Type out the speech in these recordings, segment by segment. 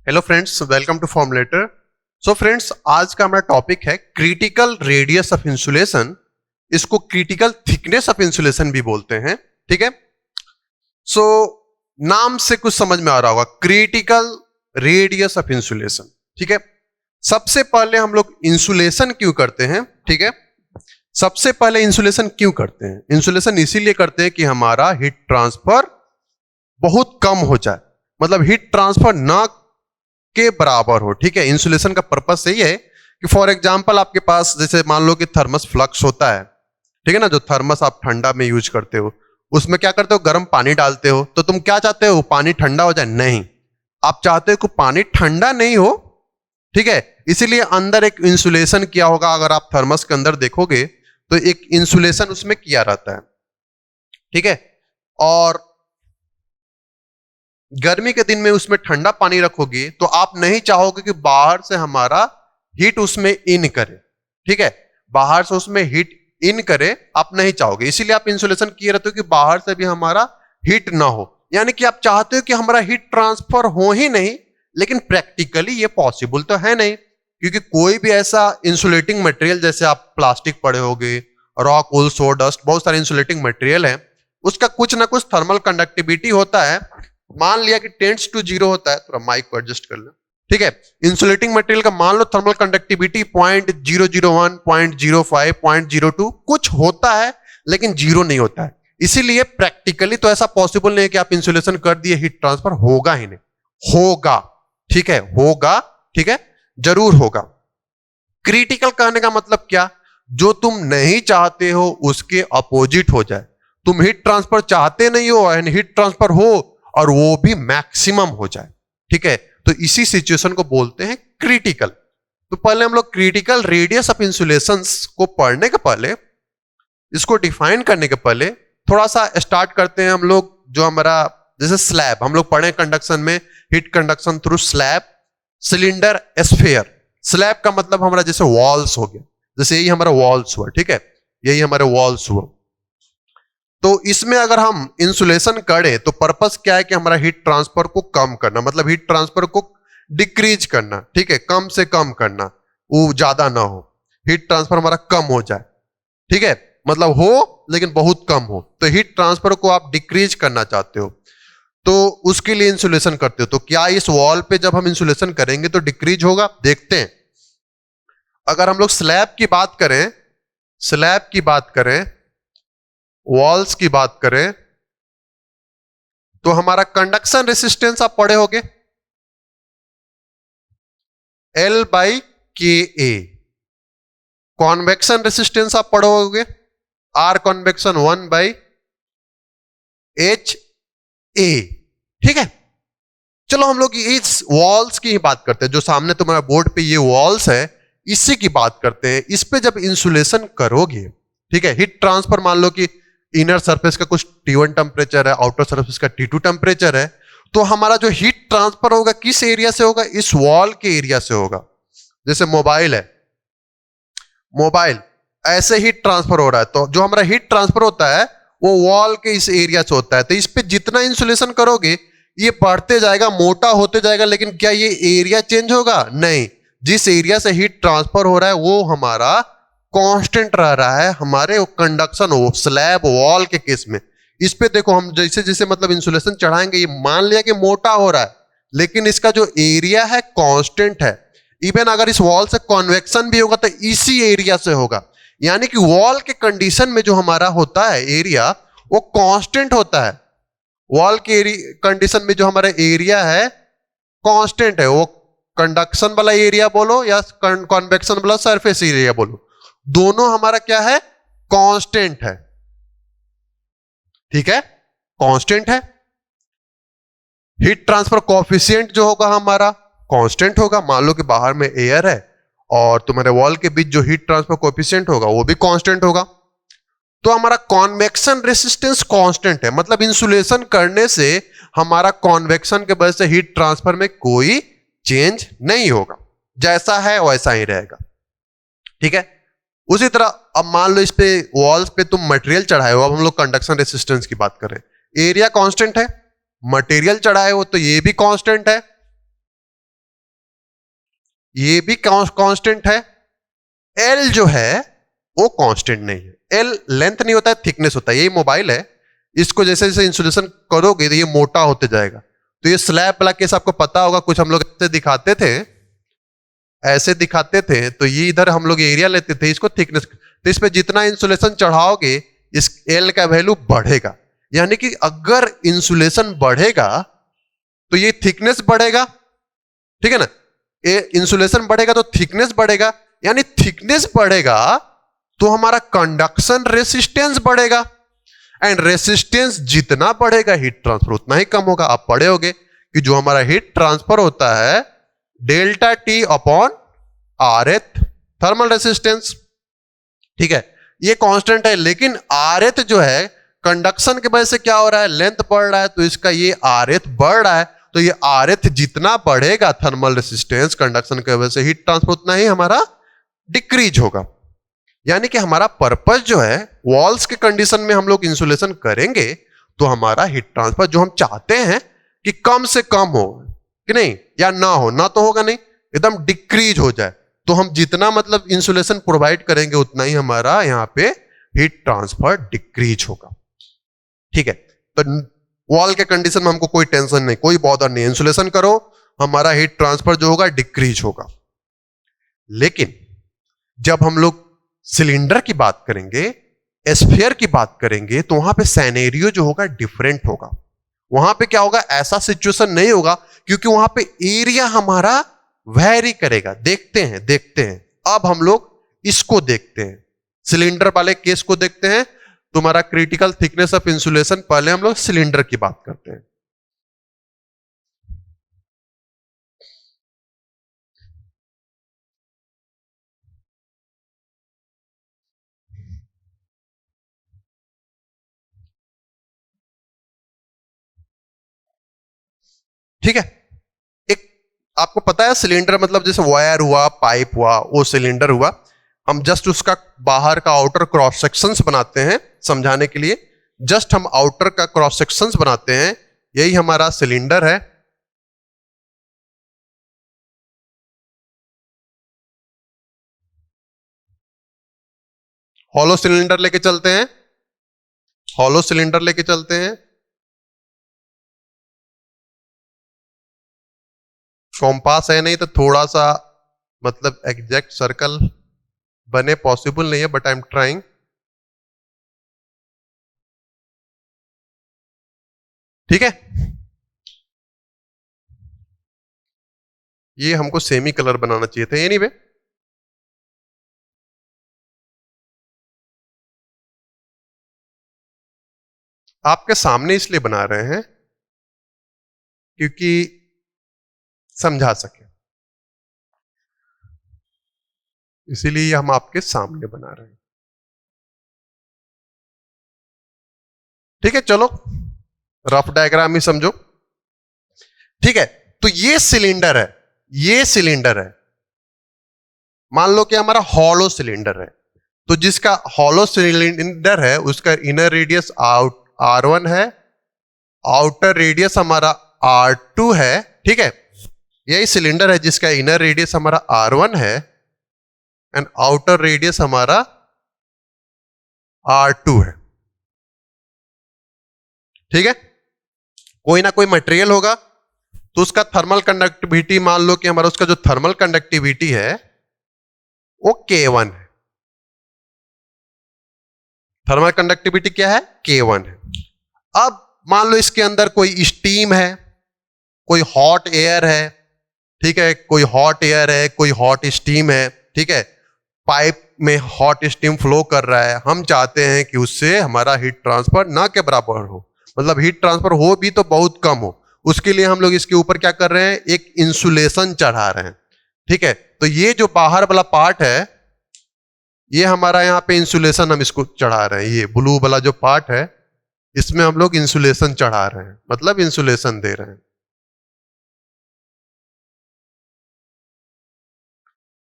Hello friends, welcome to formulator. So friends, आज का हमारा टॉपिक है क्रिटिकल रेडियस ऑफ इंसुलेशन। इसको क्रिटिकल थिकनेस ऑफ इंसुलेशन भी बोलते हैं। ठीक है। सो नाम से कुछ समझ में आ रहा होगा, क्रिटिकल रेडियस ऑफ इंसुलेशन। ठीक है। सबसे पहले हम लोग इंसुलेशन क्यों करते हैं? ठीक है। सबसे पहले इंसुलेशन क्यों करते हैं? इंसुलेशन इसीलिए करते हैं कि हमारा हीट ट्रांसफर बहुत कम हो जाए, मतलब हीट ट्रांसफर ना के बराबर हो। ठीक है। इंसुलेशन का पर्पस यही है कि फॉर एग्जांपल आपके पास जैसे मान लो कि थर्मस फ्लक्स होता है। ठीक है ना, जो थर्मस आप ठंडा में यूज करते हो, उसमें क्या करते हो, गर्म पानी डालते हो। तो तुम क्या चाहते हो, पानी ठंडा हो जाए? नहीं, आप चाहते हो कि पानी ठंडा नहीं हो। ठीक है। इसीलिए अंदर एक इंसुलेशन किया होगा। अगर आप थर्मस के अंदर देखोगे तो एक इंसुलेशन उसमें किया रहता है। ठीक है। और गर्मी के दिन में उसमें ठंडा पानी रखोगे तो आप नहीं चाहोगे कि बाहर से हमारा हीट उसमें इन करे। ठीक है। बाहर से उसमें हीट इन करे आप नहीं चाहोगे, इसीलिए आप इंसुलेशन किए रहते हो कि बाहर से भी हमारा हीट ना हो। यानी कि आप चाहते हो कि हमारा हीट ट्रांसफर हो ही नहीं, लेकिन प्रैक्टिकली ये पॉसिबल तो है नहीं, क्योंकि कोई भी ऐसा इंसुलेटिंग मटेरियल, जैसे आप प्लास्टिक पड़े होगे, रॉक, वूल, सो डस्ट, बहुत सारे इंसुलेटिंग मटेरियल है, उसका कुछ ना कुछ थर्मल कंडक्टिविटी होता है। मान लिया कि टेंड्स टू जीरो होता है, थोड़ा माइक को एडजस्ट कर ले। ठीक है। इंसुलेटिंग मटेरियल का मान लो थर्मल कंडक्टिविटी 0.001, 0.05, 0.02 कुछ होता है, लेकिन जीरो नहीं होता है। इसीलिए प्रैक्टिकली तो ऐसा पॉसिबल नहीं है कि आप इंसुलेशन कर दिए हीट ट्रांसफर होगा ही नहीं। होगा। ठीक है, होगा। ठीक है, जरूर होगा। क्रिटिकल कहने का मतलब क्या? जो तुम नहीं चाहते हो उसके अपोजिट हो जाए। तुम हीट ट्रांसफर चाहते नहीं हो एंड हीट ट्रांसफर हो और वो भी मैक्सिमम हो जाए। ठीक है। तो इसी सिचुएशन को बोलते हैं क्रिटिकल। तो पहले हम लोग क्रिटिकल रेडियस ऑफ इंसुलेशन को पढ़ने के पहले, इसको डिफाइन करने के पहले थोड़ा सा स्टार्ट करते हैं हम लोग। जो हमारा जैसे स्लैब हम लोग पढ़े कंडक्शन में, heat conduction through slab, cylinder, sphere. Slab का मतलब हमारा जैसे वॉल्स हो गया, जैसे यही हमारा वॉल्स हुआ। ठीक है, यही हमारे वॉल्स हुआ। तो इसमें अगर हम इंसुलेशन करें तो पर्पस क्या है कि हमारा हीट ट्रांसफर को कम करना, मतलब हीट ट्रांसफर को डिक्रीज करना। ठीक है, कम से कम करना, वो ज्यादा ना हो, हीट ट्रांसफर हमारा कम हो जाए। ठीक है, मतलब हो लेकिन बहुत कम हो। तो हीट ट्रांसफर को आप डिक्रीज करना चाहते हो, तो उसके लिए इंसुलेशन करते हो। तो क्या इस वॉल पे जब हम इंसुलेशन करेंगे तो डिक्रीज होगा? देखते हैं। अगर हम लोग स्लैब की बात करें, स्लैब की बात करें, वॉल्स की बात करें, तो हमारा कंडक्शन रेसिस्टेंस आप पढ़े होगे, L/Ka। कॉन्वेक्शन रेसिस्टेंस आप पढ़ोगे, R कॉन्वेक्शन 1/HA। ठीक है। चलो हम लोग इस वॉल्स की ही बात करते हैं। जो सामने तुम्हारा बोर्ड पे ये वॉल्स है, इसी की बात करते हैं। इस पे जब इंसुलेशन करोगे, ठीक है, हीट ट्रांसफर मान लो कि इनर सरफेस का कुछ T1 टेम्परेचर है, आउटर सरफेस का T2 टेम्परेचर है, तो हमारा जो हीट ट्रांसफर होगा किस एरिया से होगा? इस वॉल के एरिया से होगा। जैसे मोबाइल है, मोबाइल ऐसे हीट ट्रांसफर हो रहा है, तो जो हमारा हीट ट्रांसफर होता है वो वॉल के इस एरिया से होता है। तो इस पे जितना इंसुलेशन करोगे ये बढ़ते जाएगा, मोटा होते जाएगा, लेकिन क्या ये एरिया चेंज होगा? नहीं। जिस एरिया से हीट ट्रांसफर हो रहा है वो हमारा कांस्टेंट रह रहा है हमारे कंडक्शन वो स्लैब वॉल के केस में। इस पे देखो, हम जैसे जैसे मतलब इंसुलेशन चढ़ाएंगे, ये मान लिया कि मोटा हो रहा है, लेकिन इसका जो एरिया है कांस्टेंट है। इवन अगर इस वॉल से कॉन्वेक्शन भी होगा तो इसी एरिया से होगा। यानी कि वॉल के कंडीशन में जो हमारा होता है एरिया, वो कांस्टेंट होता है। वॉल के कंडीशन में जो हमारा एरिया है कांस्टेंट है। वो कंडक्शन वाला एरिया बोलो या कॉन्वेक्शन वाला सरफेस एरिया बोलो, दोनों हमारा क्या है? कांस्टेंट है। ठीक है, कांस्टेंट है। हीट ट्रांसफर कोएफिशिएंट जो होगा हमारा कांस्टेंट होगा। मान लो कि बाहर में एयर है और तुम्हारे वॉल के बीच जो हीट ट्रांसफर कोएफिशिएंट होगा वो भी कांस्टेंट होगा। तो हमारा कॉन्वेक्शन रेसिस्टेंस कांस्टेंट है, मतलब इंसुलेशन करने से हमारा कॉन्वेक्शन के वजह से हीट ट्रांसफर में कोई चेंज नहीं होगा, जैसा है वैसा ही रहेगा। ठीक है। उसी तरह अब मान लो इस पे वॉल्स पे तुम मटेरियल चढ़ाए हो, अब हम लोग कंडक्शन रेसिस्टेंस की बात करें, एरिया कांस्टेंट है, मटेरियल चढ़ाए हो तो ये भी कांस्टेंट है। ये भी कांस्टेंट है। एल जो है वो कांस्टेंट नहीं है। एल लेंथ नहीं होता है, थिकनेस होता है। यही मोबाइल है, इसको जैसे जैसे इंसुलेशन करोगे तो ये मोटा होते जाएगा। तो ये स्लैब वाला केस आपको पता होगा, कुछ हम लोग ऐसे दिखाते थे, ऐसे दिखाते थे। तो ये इधर हम लोग एरिया लेते थे, इसको थिकनेस। तो इस पे जितना इंसुलेशन चढ़ाओगे इस एल का वैल्यू बढ़ेगा। यानी कि अगर इंसुलेशन बढ़ेगा तो ये थिकनेस बढ़ेगा, ठीक है ना। इंसुलेशन बढ़ेगा तो थिकनेस बढ़ेगा, यानी थिकनेस बढ़ेगा तो हमारा कंडक्शन रेसिस्टेंस बढ़ेगा। एंड रेसिस्टेंस जितना बढ़ेगा हीट ट्रांसफर उतना ही कम होगा। आप पढ़े होगे कि जो हमारा हीट ट्रांसफर होता है डेल्टा टी अपॉन आर एथ थर्मल रेसिस्टेंस, ठीक है। ये कांस्टेंट है, लेकिन आर एथ जो है कंडक्शन की वजह से क्या हो रहा है, लेंथ बढ़ रहा है, तो इसका ये आर एथ बढ़ रहा है। तो ये आर एथ जितना बढ़ेगा थर्मल रेसिस्टेंस कंडक्शन की वजह से, हीट ट्रांसफर उतना ही हमारा डिक्रीज होगा। यानी कि हमारा पर्पस जो है, वॉल्स के कंडीशन में हम लोग इंसुलेशन करेंगे तो हमारा हीट ट्रांसफर जो हम चाहते हैं कि कम से कम हो कि नहीं, या ना हो, ना तो होगा नहीं, एकदम डिक्रीज हो जाए। तो हम जितना मतलब इंसुलेशन प्रोवाइड करेंगे उतना ही हमारा यहां पे हीट ट्रांसफर डिक्रीज होगा, ठीक है। तो वॉल के कंडीशन में हमको कोई टेंशन नहीं, कोई बॉदर नहीं, इंसुलेशन करो, हमारा हीट ट्रांसफर जो होगा डिक्रीज होगा। लेकिन जब हम लोग सिलेंडर की बात करेंगे, एस्फीयर की बात करेंगे, तो वहां पे सिनेरियो जो होगा डिफरेंट होगा। वहां पे क्या होगा, ऐसा सिचुएशन नहीं होगा, क्योंकि वहां पे एरिया हमारा वैरी करेगा। देखते हैं अब हम लोग इसको देखते हैं, सिलेंडर वाले केस को देखते हैं। तुम्हारा क्रिटिकल थिकनेस ऑफ इंसुलेशन, पहले हम लोग सिलेंडर की बात करते हैं। ठीक है, एक आपको पता है सिलेंडर मतलब जैसे वायर हुआ, पाइप हुआ, वो सिलेंडर हुआ। हम जस्ट उसका बाहर का आउटर क्रॉस सेक्शंस बनाते हैं समझाने के लिए। जस्ट हम आउटर का क्रॉस सेक्शंस बनाते हैं, यही हमारा सिलेंडर है। हॉलो सिलेंडर लेके चलते हैं, हॉलो सिलेंडर लेके चलते हैं। कॉम्पास है नहीं तो थोड़ा सा मतलब एग्जैक्ट सर्कल बने पॉसिबल नहीं है, बट आई एम ट्राइंग। ठीक है, ये हमको सेमी कलर बनाना चाहिए था। एनीवे, आपके सामने इसलिए बना रहे हैं क्योंकि समझा सके, इसीलिए हम आपके सामने बना रहे हैं। ठीक है, चलो रफ डायग्राम ही समझो। ठीक है, तो ये सिलेंडर है, ये सिलेंडर है। मान लो कि हमारा हॉलो सिलेंडर है, तो जिसका हॉलो सिलेंडर है उसका इनर रेडियस R1 है, आउटर रेडियस हमारा R2 है। ठीक है, यही सिलेंडर है जिसका इनर रेडियस हमारा R1 है एंड आउटर रेडियस हमारा R2 है। ठीक है, कोई ना कोई मटेरियल होगा तो उसका थर्मल कंडक्टिविटी, मान लो कि हमारा उसका जो थर्मल कंडक्टिविटी है वो K1 है। थर्मल कंडक्टिविटी क्या है, K1 है। अब मान लो इसके अंदर कोई स्टीम है, कोई हॉट एयर है, ठीक है, कोई हॉट एयर है, कोई हॉट स्टीम है। ठीक है, पाइप में हॉट स्टीम फ्लो कर रहा है, हम चाहते हैं कि उससे हमारा हीट ट्रांसफर ना के बराबर हो, मतलब हीट ट्रांसफर हो भी तो बहुत कम हो। उसके लिए हम लोग इसके ऊपर क्या कर रहे हैं, एक इंसुलेशन चढ़ा रहे हैं। ठीक है, तो ये जो बाहर वाला पार्ट है ये हमारा यहाँ पे इंसुलेशन हम इसको चढ़ा रहे हैं। ये ब्लू वाला जो पार्ट है इसमें हम लोग इंसुलेशन चढ़ा रहे हैं, मतलब इंसुलेशन दे रहे हैं।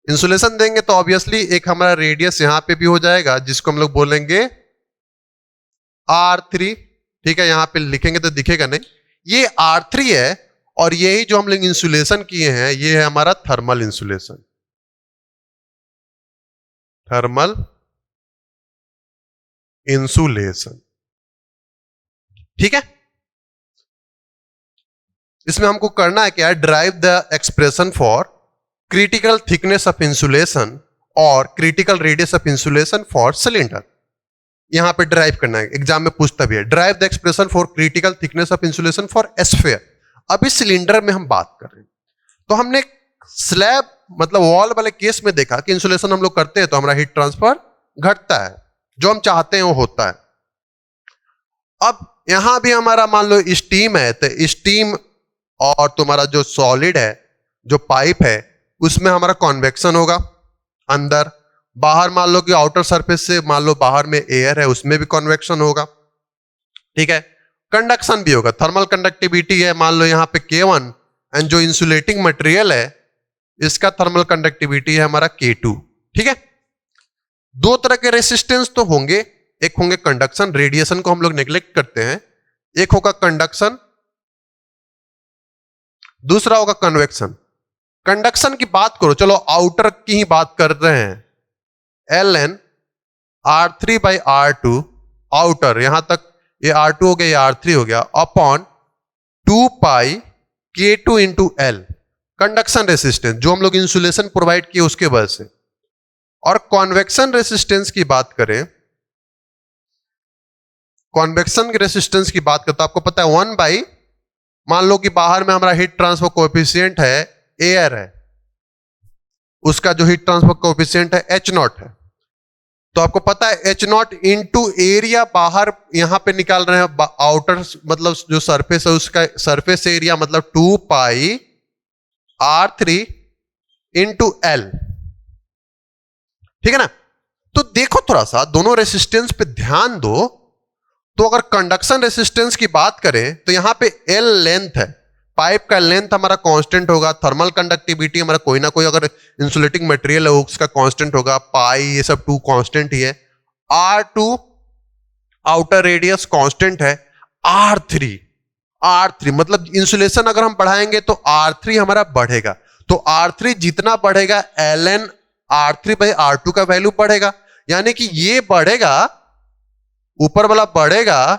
इंसुलेशन देंगे तो ऑब्वियसली एक हमारा रेडियस यहां पे भी हो जाएगा जिसको हम लोग बोलेंगे R3। ठीक है, यहां पे लिखेंगे तो दिखेगा नहीं, ये R3 है। और यही जो हम लोग इंसुलेशन किए हैं ये है हमारा थर्मल इंसुलेशन। Thermal insulation. ठीक है, इसमें हमको करना है क्या, drive the expression for critical thickness of insulation और critical radius of insulation for cylinder. यहां पे ड्राइव करना है, एग्जाम में पूछता भी है, derive the expression for critical thickness of insulation for sphere. अभी सिलेंडर में हम बात कर रहे हैं, तो हमने स्लैब मतलब वॉल वाले केस में देखा कि इंसुलेशन हम लोग करते हैं तो हमारा हीट ट्रांसफर घटता है, जो हम चाहते हैं वो होता है। अब यहां भी हमारा मान लो स्टीम है, तो स्टीम और तुम्हारा जो सॉलिड है, जो पाइप है, उसमें हमारा कॉन्वेक्शन होगा अंदर। बाहर मान लो कि आउटर सरफेस से मान लो बाहर में एयर है, उसमें भी कॉन्वेक्शन होगा। ठीक है, कंडक्शन भी होगा, थर्मल कंडक्टिविटी है मान लो यहाँ पे K1, एंड जो इंसुलेटिंग मटेरियल है इसका थर्मल कंडक्टिविटी है हमारा K2। ठीक है, दो तरह के रेसिस्टेंस तो होंगे, एक होंगे कंडक्शन, रेडिएशन को हम लोग नेग्लेक्ट करते हैं, एक होगा कंडक्शन, दूसरा होगा कन्वेक्शन। कंडक्शन की बात करो, चलो आउटर की ही बात कर रहे हैं, ln R3/R2 आउटर, यहां तक ये R2 हो गया, ये R3 हो गया, अपॉन 2 पाई K2 into L conduction resistance, जो हम लोग इंसुलेशन प्रोवाइड किए उसके वजह से। और कॉन्वेक्शन रेसिस्टेंस की बात करें, कॉन्वेक्शन के रेसिस्टेंस की बात करें तो आपको पता है 1 बाई, मान लो कि बाहर में हमारा हीट ट्रांसफर कोएफिशिएंट है, एयर है, उसका जो हीट ट्रांसफर कोएफिशिएंट है H0 है, तो आपको पता है H0 इंटू एरिया बाहर यहां पे निकाल रहे हैं, आउटर मतलब जो सरफेस है उसका सरफेस एरिया मतलब 2 पाई R3 इंटू L। ठीक है ना, तो देखो थोड़ा सा दोनों रेसिस्टेंस पे ध्यान दो। तो अगर कंडक्शन रेसिस्टेंस की बात करें तो यहां पे L लेंथ है, पाइप का लेंथ हमारा कांस्टेंट होगा, थर्मल कंडक्टिविटी हमारा कोई ना कोई अगर इंसुलेटिंग मटेरियल है उसका कांस्टेंट होगा, पाई ये सब 2 कांस्टेंट ही है, R2 आउटर रेडियस कांस्टेंट है, R3 मतलब इंसुलेशन अगर हम बढ़ाएंगे तो R3 हमारा बढ़ेगा, तो R3 जितना बढ़ेगा ln R3/R2 का वैल्यू बढ़ेगा, यानी कि ये बढ़ेगा, ऊपर वाला बढ़ेगा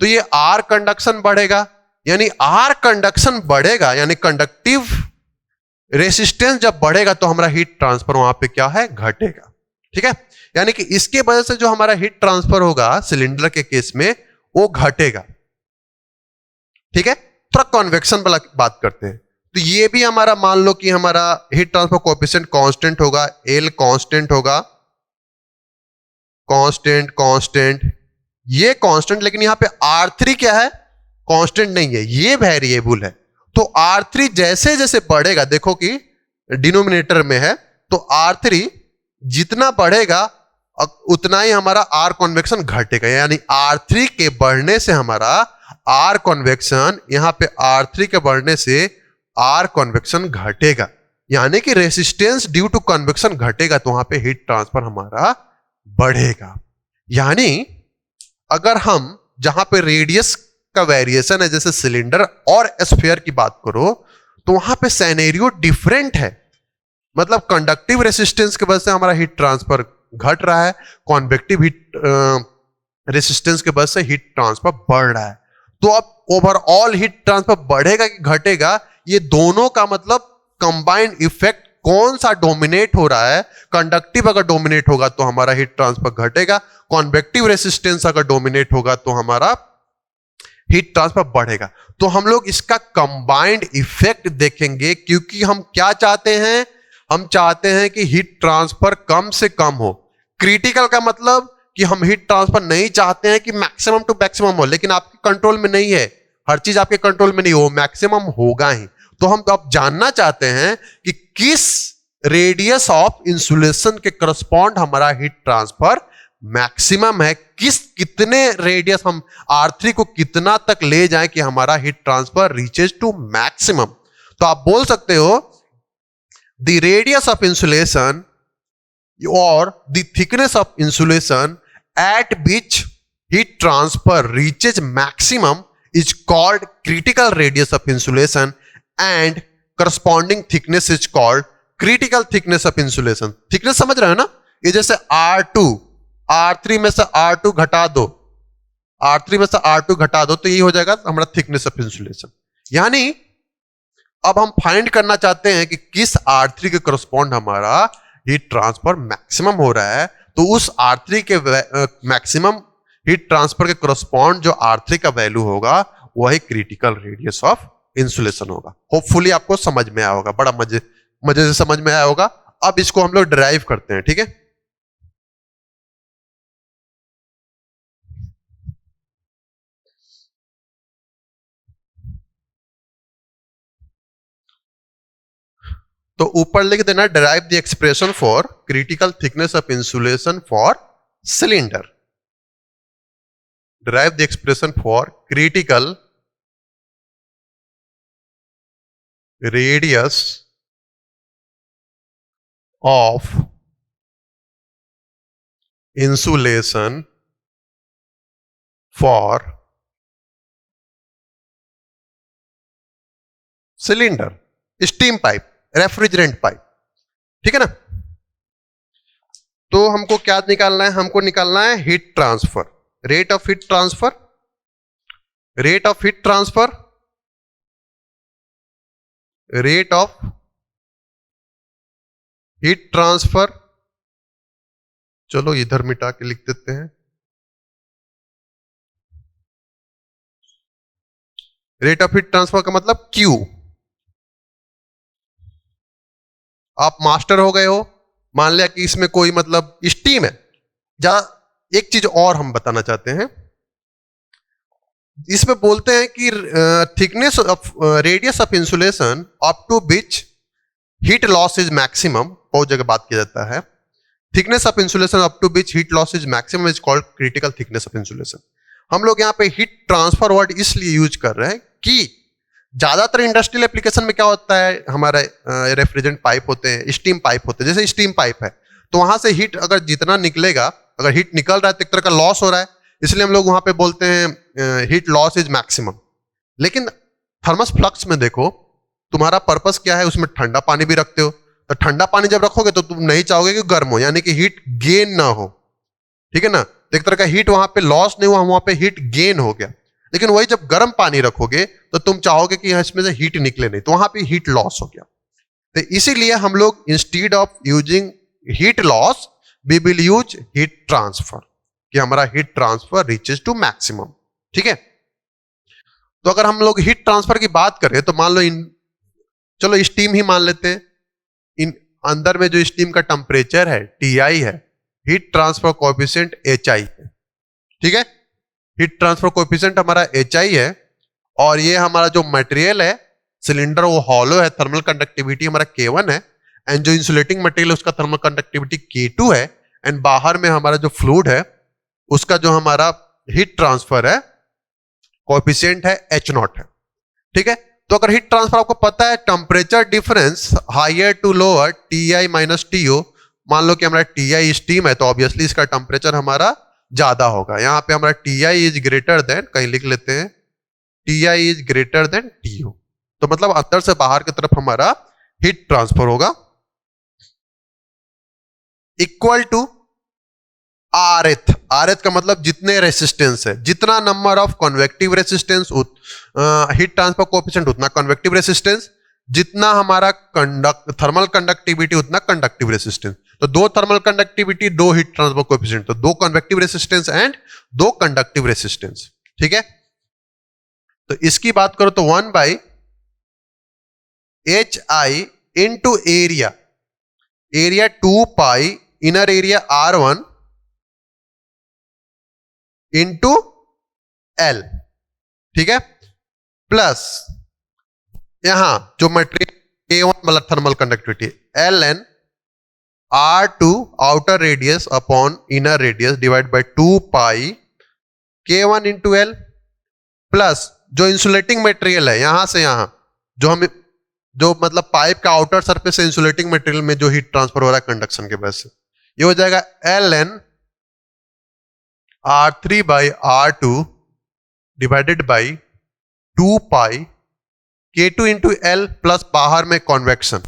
तो ये R कंडक्शन बढ़ेगा, यानी R कंडक्शन बढ़ेगा, यानी कंडक्टिव रेसिस्टेंस जब बढ़ेगा तो हमारा हीट ट्रांसफर वहां पे क्या है, घटेगा। ठीक है, यानी कि इसके वजह से जो हमारा हीट ट्रांसफर होगा सिलेंडर के केस में वो घटेगा। ठीक है, थोड़ा कन्वेक्शन वाला बात करते हैं, तो ये भी हमारा मान लो कि हमारा हीट ट्रांसफर कोएफिशिएंट कांस्टेंट होगा, L कांस्टेंट होगा, कांस्टेंट ये कांस्टेंट, लेकिन यहां पे R3 क्या है, कांस्टेंट नहीं है, ये वेरिएबल है। तो R3 जैसे जैसे बढ़ेगा, देखो कि डिनोमिनेटर में है, तो R3 जितना बढ़ेगा उतना ही हमारा R कन्वेक्शन घटेगा, यानी R3 के बढ़ने से हमारा R कन्वेक्शन, यहां पे R3 के बढ़ने से R कन्वेक्शन घटेगा, यानी कि रेसिस्टेंस ड्यू टू कन्वेक्शन घटेगा, तो वहां पे हीट ट्रांसफर हमारा बढ़ेगा। यानी अगर हम जहां पे रेडियस का वेरिएशन है जैसे सिलेंडर और स्फीयर की बात करो, तो वहां पे सिनेरियो डिफरेंट है, मतलब कंडक्टिव रेसिस्टेंस की वजह से हमारा हीट ट्रांसफर घट रहा है, कॉन्वेक्टिव हीट रेसिस्टेंस की वजह से हीट ट्रांसफर बढ़ रहा है। तो अब ओवरऑल हीट ट्रांसफर बढ़ेगा कि घटेगा, ये दोनों का मतलब कंबाइंड इफेक्ट कौन सा डोमिनेट हो रहा है, कंडक्टिव अगर डोमिनेट होगा तो हमारा हीट ट्रांसफर घटेगा, कॉन्वेक्टिव रेसिस्टेंस अगर डोमिनेट होगा तो हमारा हीट ट्रांसफर बढ़ेगा। तो हम लोग इसका कंबाइंड इफेक्ट देखेंगे, क्योंकि हम क्या चाहते हैं, हम चाहते हैं कि हीट ट्रांसफर कम से कम हो। क्रिटिकल का मतलब कि हम हीट ट्रांसफर नहीं चाहते हैं कि मैक्सिमम टू मैक्सिमम हो, लेकिन आपके कंट्रोल में नहीं है, हर चीज आपके कंट्रोल में नहीं हो, मैक्सिमम होगा ही। तो हम अब जानना चाहते हैं कि किस रेडियस ऑफ इंसुलेशन के करस्पॉन्ड हमारा हीट ट्रांसफर मैक्सिमम है, कितने रेडियस हम R3 को कितना तक ले जाएं कि हमारा heat transfer reaches to maximum. तो आप बोल सकते हो द रेडियस ऑफ इंसुलेशन और the thickness of insulation at which heat transfer reaches maximum is called critical radius of insulation and corresponding thickness is called critical thickness of insulation. Thickness समझ रहे हो ना, ये जैसे R2, R3 में से R2 घटा दो, R3 में से R2 घटा दो, तो ये हो जाएगा हमारा थिकनेस ऑफ इंसुलेशन। यानी अब हम फाइंड करना चाहते हैं कि किस R3 के करस्पॉन्ड हमारा हीट ट्रांसफर मैक्सिमम हो रहा है, तो उस R3 के मैक्सिमम हीट ट्रांसफर के करस्पॉन्ड जो R3 का वैल्यू होगा वही क्रिटिकल रेडियस ऑफ इंसुलेशन होगा। होपफुली आपको समझ में आया होगा, बड़ा मजे से समझ में आया होगा। अब इसको हम लोग डिराइव करते हैं, ठीक है। तो ऊपर लिख देना derive the expression for critical thickness of insulation for cylinder. Derive the expression for critical radius of insulation for cylinder, steam pipe, refrigerant pipe, ठीक है ना। तो हमको क्या निकालना है, हमको निकालना है heat transfer, rate of heat transfer, rate of heat transfer, rate of heat transfer. चलो इधर मिटा के लिख देते हैं, रेट ऑफ हीट ट्रांसफर का मतलब Q। आप मास्टर हो गए हो, मान लिया कि इसमें कोई मतलब स्टीम है। जहां एक चीज और हम बताना चाहते हैं, इसमें बोलते हैं कि thickness of radius of insulation up to which heat loss is maximum, बहुत जगह बात किया जाता है। Thickness of insulation up to which heat loss is maximum is called critical thickness of insulation. हम लोग यहाँ पे हीट ट्रांसफर वर्ड इसलिए यूज कर रहे हैं कि ज्यादातर इंडस्ट्रियल एप्लीकेशन में क्या होता है, हमारे रेफ्रिजरेंट पाइप होते हैं, स्टीम पाइप होते हैं। जैसे स्टीम पाइप है तो वहां से हीट अगर जितना निकलेगा, अगर हीट निकल रहा है तो एक तरह का लॉस हो रहा है, इसलिए हम लोग वहां पे बोलते हैं हीट लॉस इज मैक्सिमम। लेकिन थर्मस फ्लक्स में देखो, तुम्हारा पर्पस क्या है, उसमें ठंडा पानी भी रखते हो, तो ठंडा पानी जब रखोगे तो तुम नहीं चाहोगे कि गर्म हो, यानी कि हीट गेन ना हो, ठीक है ना। तो एक तरह का हीट वहां पे लॉस नहीं हुआ, वहां पे हीट गेन हो गया। लेकिन वही जब गर्म पानी रखोगे तो तुम चाहोगे कि इसमें से हीट निकले नहीं, तो वहां पे हीट लॉस हो गया। तो इसीलिए हम लोग instead of using heat loss we will use heat transfer, कि हमारा heat transfer reaches to maximum, ठीक है। तो अगर हम लोग हीट ट्रांसफर की बात करें तो मान लो चलो स्टीम ही मान लेते हैं। इन अंदर में जो स्टीम का टेम्परेचर है Ti है, हीट ट्रांसफर कोएफिशिएंट HI है, ठीक है। हीट ट्रांसफर कोएफिशिएंट हमारा HI है, और ये हमारा जो मटेरियल है सिलेंडर वो हॉलो है, थर्मल कंडक्टिविटी हमारा K1 है, एंड जो इंसुलेटिंग मटेरियल है उसका थर्मल कंडक्टिविटी K2 है, एंड बाहर में हमारा जो फ्लूइड है उसका जो हमारा हीट ट्रांसफर है कोएफिशिएंट है H0 है, ठीक है। तो अगर हीट ट्रांसफर आपको पता है, temperature difference higher to lower Ti minus TO, मान लो कि हमारा Ti स्टीम है तो ऑब्वियसली इसका टेम्परेचर हमारा ज्यादा होगा। यहां पे हमारा Ti इज ग्रेटर देन, कहीं लिख लेते हैं Ti is greater than TO, तो मतलब अंदर से बाहर की तरफ हमारा हीट ट्रांसफर होगा इक्वल टू Rth। Rth का मतलब जितने रेसिस्टेंस है, जितना number of convective resistance heat transfer coefficient उतना कन्वेक्टिव रेसिस्टेंस, जितना हमारा थर्मल कंडक्टिविटी उतना कंडक्टिव रेसिस्टेंस। तो दो थर्मल कंडक्टिविटी, दो हीट ट्रांसफर कोएफिशिएंट, तो दो कन्वेक्टिव रेसिस्टेंस एंड दो कंडक्टिव रेसिस्टेंस, ठीक है। तो इसकी बात करो तो 1 by HI into area, area 2 pi inner area R1 into L, ठीक है, प्लस यहां जो मटेरियल K1 मतलब thermal conductivity Ln R2 outer radius upon inner radius divide by 2 pi K1 into L, plus जो इंसुलेटिंग मटेरियल है यहां से यहां, जो मतलब पाइप का आउटर सरफेस से इंसुलेटिंग मटेरियल में जो हीट ट्रांसफर हो रहा है कंडक्शन के वजह से, ये हो जाएगा Ln R3 by R2 divided by 2 pi K2 into L, plus बाहर में convection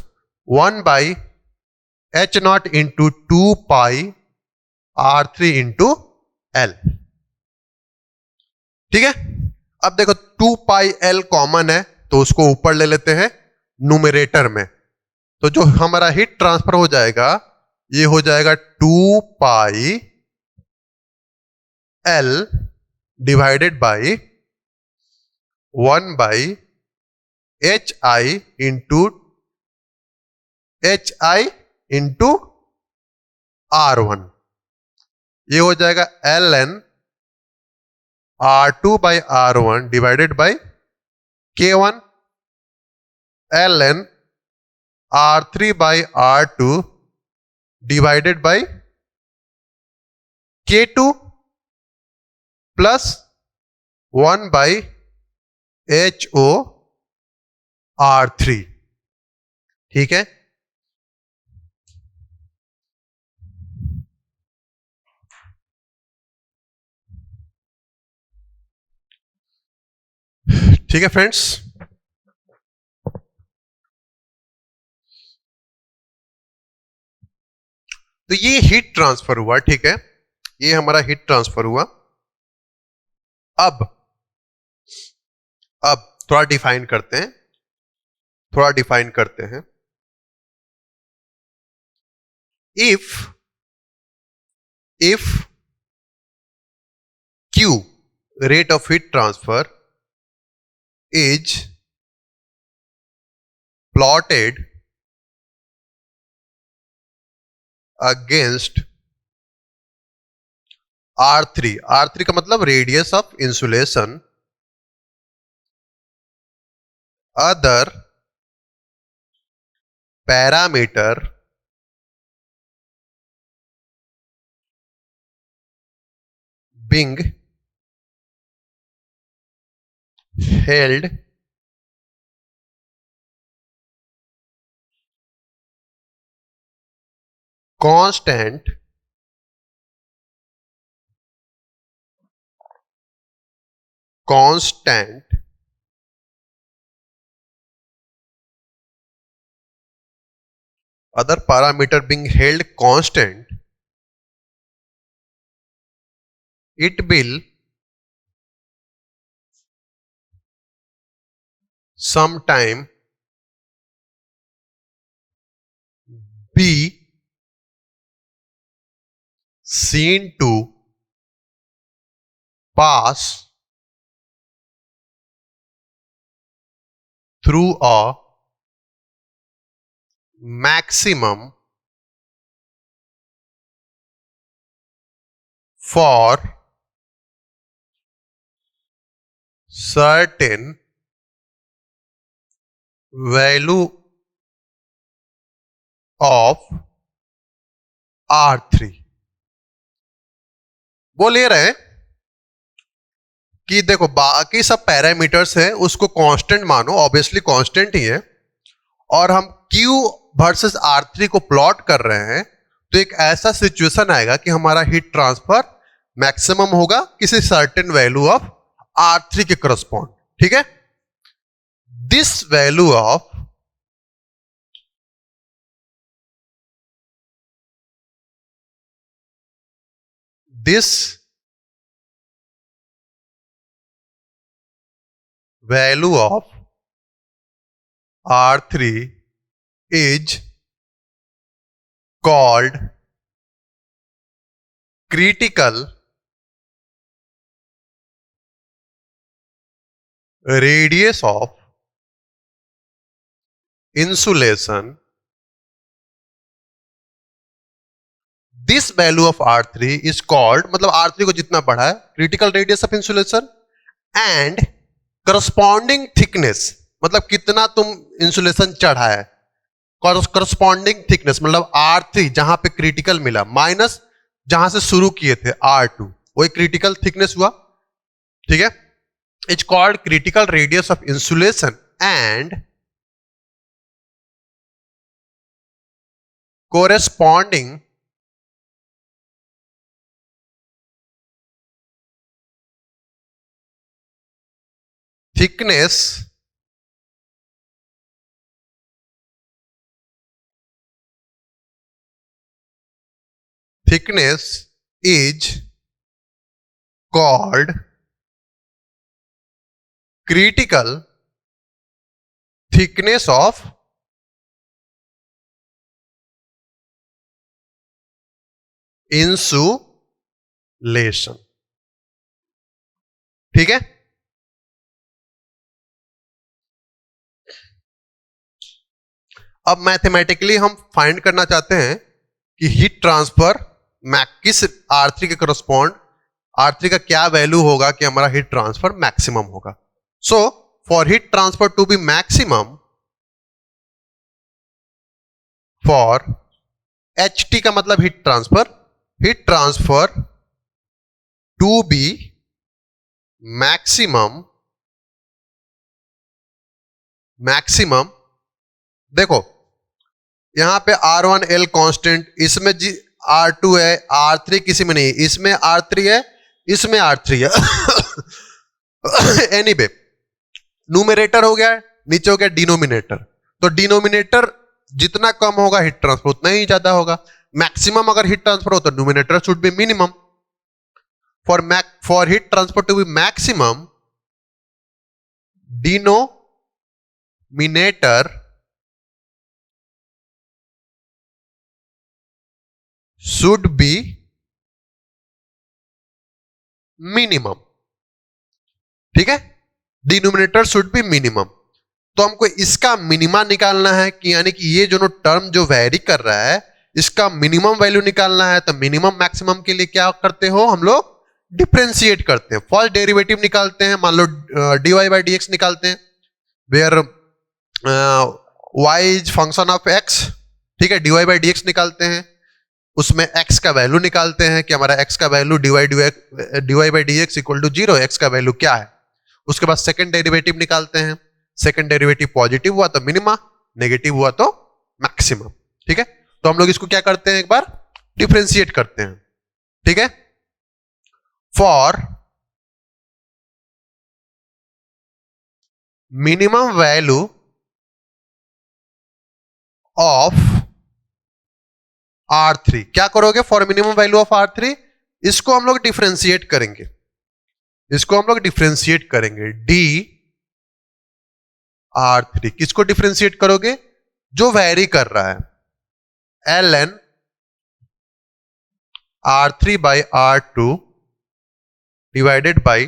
1 by H not into 2 pi R3 into L। ठीक है, अब देखो 2 पाई L कॉमन है तो उसको ऊपर ले लेते हैं न्यूमरेटर में, तो जो हमारा हीट ट्रांसफर हो जाएगा ये हो जाएगा 2 पाई L divided by 1/HI into R1। ये हो जाएगा ln R2/R1 divided by K1 ln R3/R2 divided by K2 plus 1/HOR3। ठीक है, ठीक है फ्रेंड्स, तो ये हीट ट्रांसफर हुआ। ठीक है, ये हमारा हीट ट्रांसफर हुआ। अब थोड़ा डिफाइन करते हैं, if Q rate of heat transfer is plotted against R3 का मतलब radius of insulation, other parameter being held constant other parameter being held constant, it will sometime be seen to pass through a maximum for certain value of R3। वो ले रहे हैं कि देखो बाकी सब पैरामीटर्स है उसको कांस्टेंट मानो, ऑब्वियसली कांस्टेंट ही है, और हम Q वर्सेस R3 को प्लॉट कर रहे हैं, तो एक ऐसा सिचुएशन आएगा कि हमारा हीट ट्रांसफर मैक्सिमम होगा किसी सर्टेन वैल्यू ऑफ R3 के करस्पॉन्ड। ठीक है, this value of R3 is called critical radius of insulation। This value of R3 is called, मतलब R3 को जितना बढ़ा है critical radius of insulation, and corresponding thickness, मतलब कितना तुम इंसुलेशन चढ़ा है, करस्पॉन्डिंग थिकनेस मतलब R3 जहां पे क्रिटिकल मिला माइनस जहां से शुरू किए थे R2, वही क्रिटिकल थिकनेस हुआ। ठीक है, is called critical radius of insulation and corresponding thickness thickness is called critical thickness of insulation. ठीक है। अब मैथमेटिकली हम फाइंड करना चाहते हैं कि हीट ट्रांसफर किस R3 के करस्पॉन्ड, R3 का क्या वैल्यू होगा कि हमारा हीट ट्रांसफर मैक्सिमम होगा। So for heat transfer to be maximum, for HT का मतलब heat transfer to be maximum, देखो यहां पे R1L कांस्टेंट, इसमें R2 है, R3 किसी में नहीं, इसमें R3 है, इसमें R3 है। एनीवे न्यूमरेटर हो गया, नीचे हो गया डिनोमिनेटर। तो डिनोमिनेटर जितना कम होगा हीट ट्रांसफर उतना ही ज्यादा होगा। मैक्सिमम अगर हीट ट्रांसफर हो तो numerator should be minimum. For heat transfer to be maximum, denominator should be minimum। ठीक है, डिनोमिनेटर शुड बी मिनिमम। तो हमको इसका मिनिमा निकालना है कि यानी कि ये जो टर्म जो वेरी कर रहा है इसका मिनिमम वैल्यू निकालना है। तो मिनिमम मैक्सिमम के लिए क्या करते हो हम लोग, डिफरेंशिएट करते हैं, फर्स्ट डेरिवेटिव निकालते हैं। मान लो dy बाई dx निकालते हैं, where y is function of x। ठीक है, dy बाई dx निकालते हैं, उसमें x का वैल्यू निकालते हैं कि हमारा x का value dy by dx equal to 0, x का वैल्यू क्या है। उसके बाद सेकंड डेरिवेटिव निकालते हैं, सेकंड डेरिवेटिव पॉजिटिव हुआ तो मिनिमा, नेगेटिव हुआ तो मैक्सिमम। ठीक है, तो हम लोग इसको क्या करते हैं, एक बार डिफरेंशिएट करते हैं। ठीक है, for minimum value of R3 क्या करोगे, for minimum value of R3 इसको हम लोग डिफरेंशिएट करेंगे, डी R3। किसको डिफरेंशिएट करोगे, जो वेरी कर रहा है, ln R3 by R2 divided by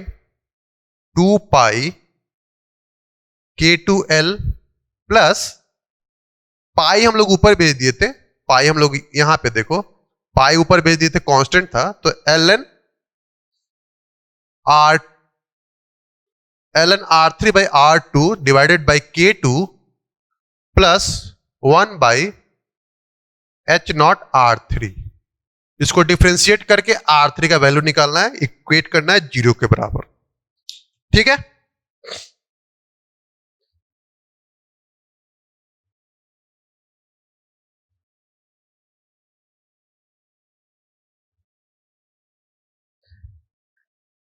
2 pi K2L plus pi हम लोग ऊपर भेज दिए थे, पाई हम लोग यहां पे देखो पाई ऊपर भेज दिए थे, कांस्टेंट था, तो ln R3 by R2 divided by K2 plus 1 by H0 R3। इसको डिफरेंशिएट करके R3 का वैल्यू निकालना है, इक्वेट करना है 0 के बराबर। ठीक है,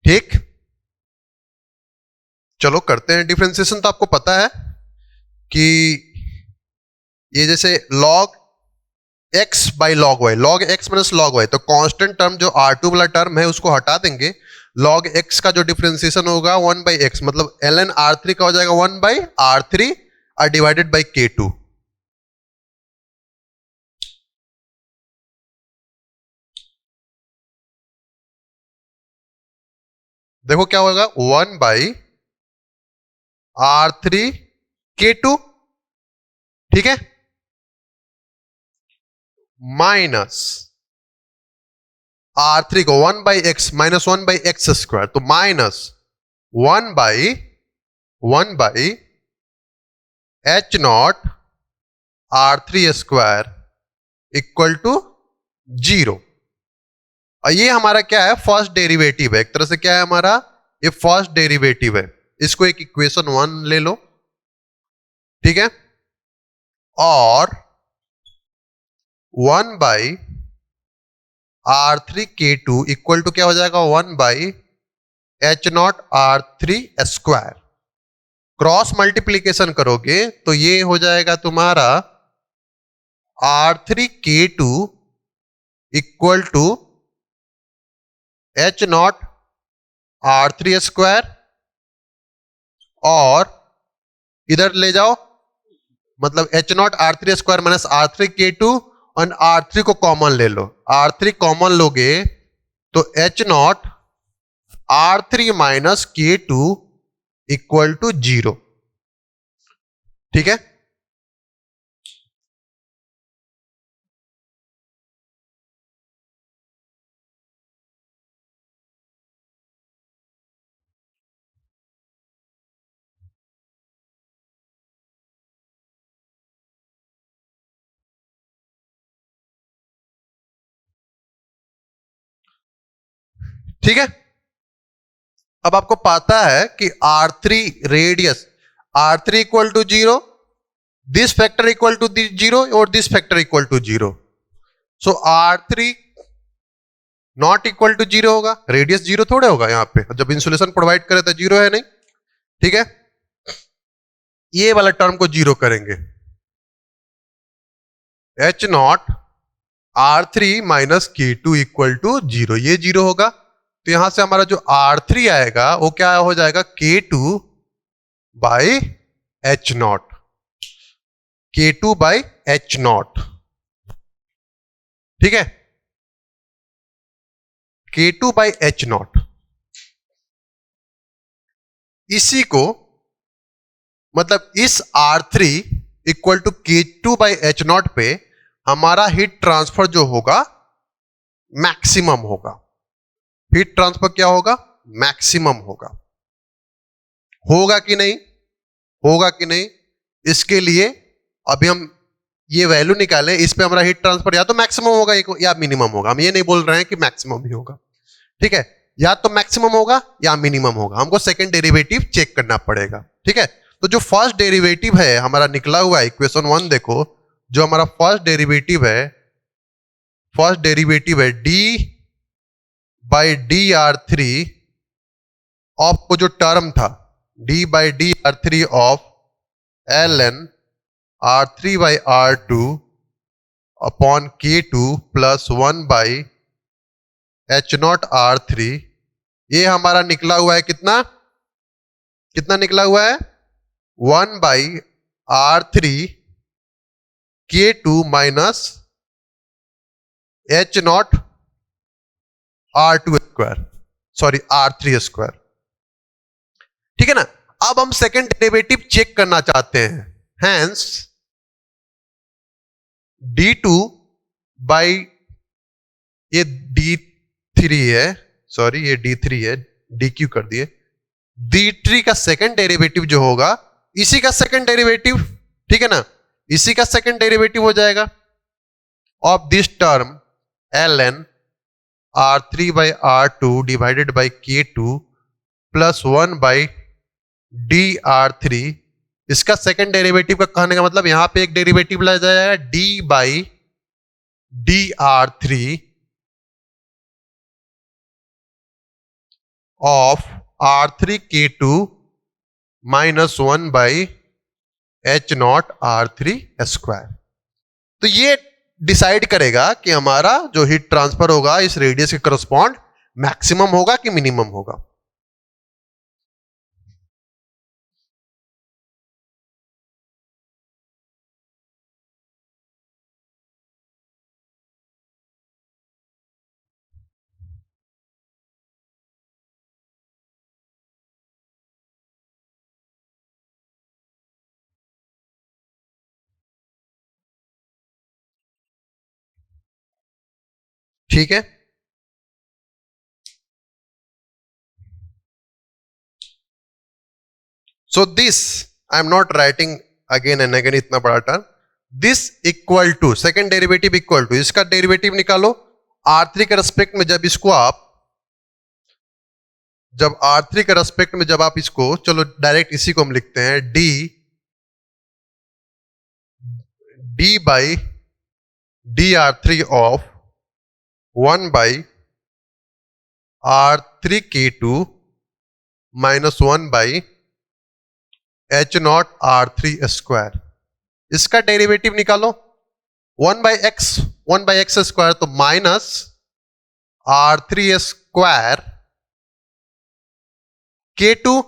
ठीक, चलो करते हैं डिफरेंशिएशन। तो आपको पता है कि ये जैसे log x by log y, log x minus log y, तो कांस्टेंट टर्म जो R2 वाला टर्म है उसको हटा देंगे, log x का जो डिफरेंशिएशन होगा 1 बाई x, मतलब ln R3 का हो जाएगा 1 बाई R3 और डिवाइडेड बाई K2। देखो क्या होगा, 1 बाई R3 K2, ठीक है, माइनस R3 को 1 by x minus 1 by x square, तो minus 1 by H0 R3 square equal to 0। और ये हमारा क्या है, फर्स्ट डेरिवेटिव है, एक तरह से क्या है हमारा, ये फर्स्ट डेरिवेटिव है। इसको एक इक्वेशन 1 ले लो, ठीक है, और 1 by R3 K2 equal to क्या हो जाएगा, 1 by H0 R3 square. Cross multiplication करोगे तो ये हो जाएगा तुम्हारा R3 K2 equal to H naught R3 square, और इधर ले जाओ, मतलब H naught R3 square minus R3 K2, और R3 को कॉमन ले लो। R3 कॉमन लोगे तो H naught R3 minus K2 equal to 0। ठीक है, ठीक है। अब आपको पता है कि R3 रेडियस, R3 equal to 0, this factor equal to 0 और this factor equal to 0। So R3 not equal to 0 होगा, रेडियस 0 थोड़े होगा यहां पे, जब इंसुलेशन प्रोवाइड करे तो 0 है नहीं। ठीक है, ये वाला टर्म को 0 करेंगे, H naught R3 minus K2 equal to 0, ये 0 होगा। तो यहां से हमारा जो R3 आएगा वो क्या हो जाएगा, K2 by H not, K2 by H not. ठीक है, K2 बाई एच नॉट। इसी को मतलब इस R3 equal to K2 by H naught पे हमारा हीट ट्रांसफर जो होगा मैक्सिमम होगा। हीट ट्रांसफर क्या होगा, मैक्सिमम होगा। होगा कि नहीं, होगा कि नहीं, इसके लिए अभी हम ये वैल्यू निकालें, इस पे हमारा हीट ट्रांसफर या तो मैक्सिमम होगा या मिनिमम होगा। हम ये नहीं बोल रहे हैं कि मैक्सिमम ही होगा, ठीक है, या तो मैक्सिमम होगा या मिनिमम होगा, हमको सेकंड डेरिवेटिव चेक करना पड़ेगा। ठीक है, तो जो फर्स्ट डेरिवेटिव है हमारा निकला हुआ है इक्वेशन 1, देखो जो हमारा फर्स्ट डेरिवेटिव है, फर्स्ट डेरिवेटिव है d by D R3 of को जो टर्म था d by D R3 of ln R3 by R2 upon K2 plus 1 by H naught R3, ये हमारा निकला हुआ है कितना, कितना निकला हुआ है, 1 by R3 K2 minus H not R2 square, sorry R3 square. ठीक है ना। अब हम सेकेंड डेरिवेटिव चेक करना चाहते हैं, हैंस D2 बाई, ये D3 है, सॉरी ये D3 है, DQ कर दिए, D3 का सेकेंड डेरिवेटिव जो होगा इसी का सेकेंड डेरिवेटिव, ठीक है ना, इसी का सेकेंड डेरिवेटिव हो जाएगा of this term ln R3 by R2 divided by K2 plus 1 by DR3। इसका सेकेंड डेरिवेटिव का कहने का मतलब यहां पे एक डेरिवेटिव ला जाएगा d by DR3 of R3 K2 minus 1 by H naught R3 square. तो ये डिसाइड करेगा कि हमारा जो हीट ट्रांसफर होगा इस रेडियस के करस्पॉन्ड मैक्सिमम होगा कि मिनिमम होगा। ठीक है, so this I am not writing again and again इतना बड़ा term, this equal to second derivative equal to, इसका डेरिवेटिव निकालो R3 के रेस्पेक्ट में, जब इसको आप, जब R3 के रेस्पेक्ट में जब आप इसको, चलो डायरेक्ट इसी को हम लिखते हैं d by DR3 of 1 by R3 K2 minus 1 by H naught R3 square. इसका डेरिवेटिव निकालो 1 by x, 1 by x square, तो माइनस R3 स्क्वायर K2,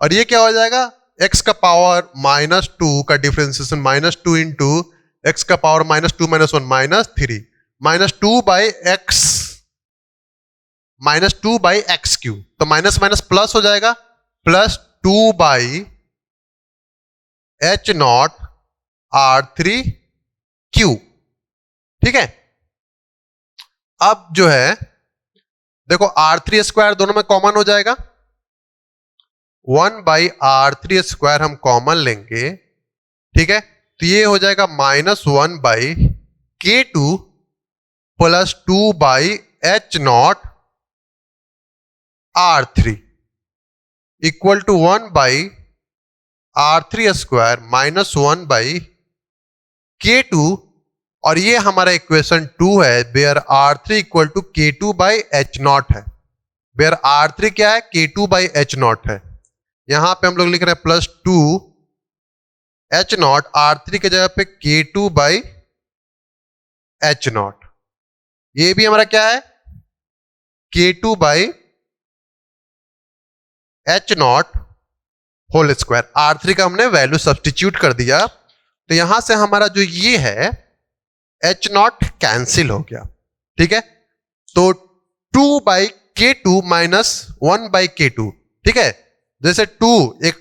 और ये क्या हो जाएगा, x का पावर -2 का डिफरेंशिएशन -2 इंटू एक्स का power -2 -1 -3 -2 by x, -2 by x Q, तो माइनस माइनस प्लस हो जाएगा, +2 बाई H0 R3 क्यू। ठीक है, अब जो है देखो R3 स्क्वायर दोनों में कॉमन हो जाएगा, 1 बाई R3 स्क्वायर हम कॉमन लेंगे। ठीक है, तो ये हो जाएगा -1 by K2 +2 by H0 R3 equal to 1 by R3 square -1 by K2, और ये हमारा इक्वेशन 2 है, where R3 equal to K2 by H0 है। वेयर R3 क्या है, K2 बाई H0 है। यहां पे हम लोग लिख रहे हैं +2 H0, R3 के जगह पे K2 बाई H0, ये भी हमारा क्या है, K2 by H0 whole square. R3 का हमने वैल्यू सब्स्टिट्यूट कर दिया, तो यहां से हमारा जो ये है H0 कैंसिल हो गया। ठीक है, तो 2 by K2 minus 1 by K2। ठीक है, जैसे 2 एक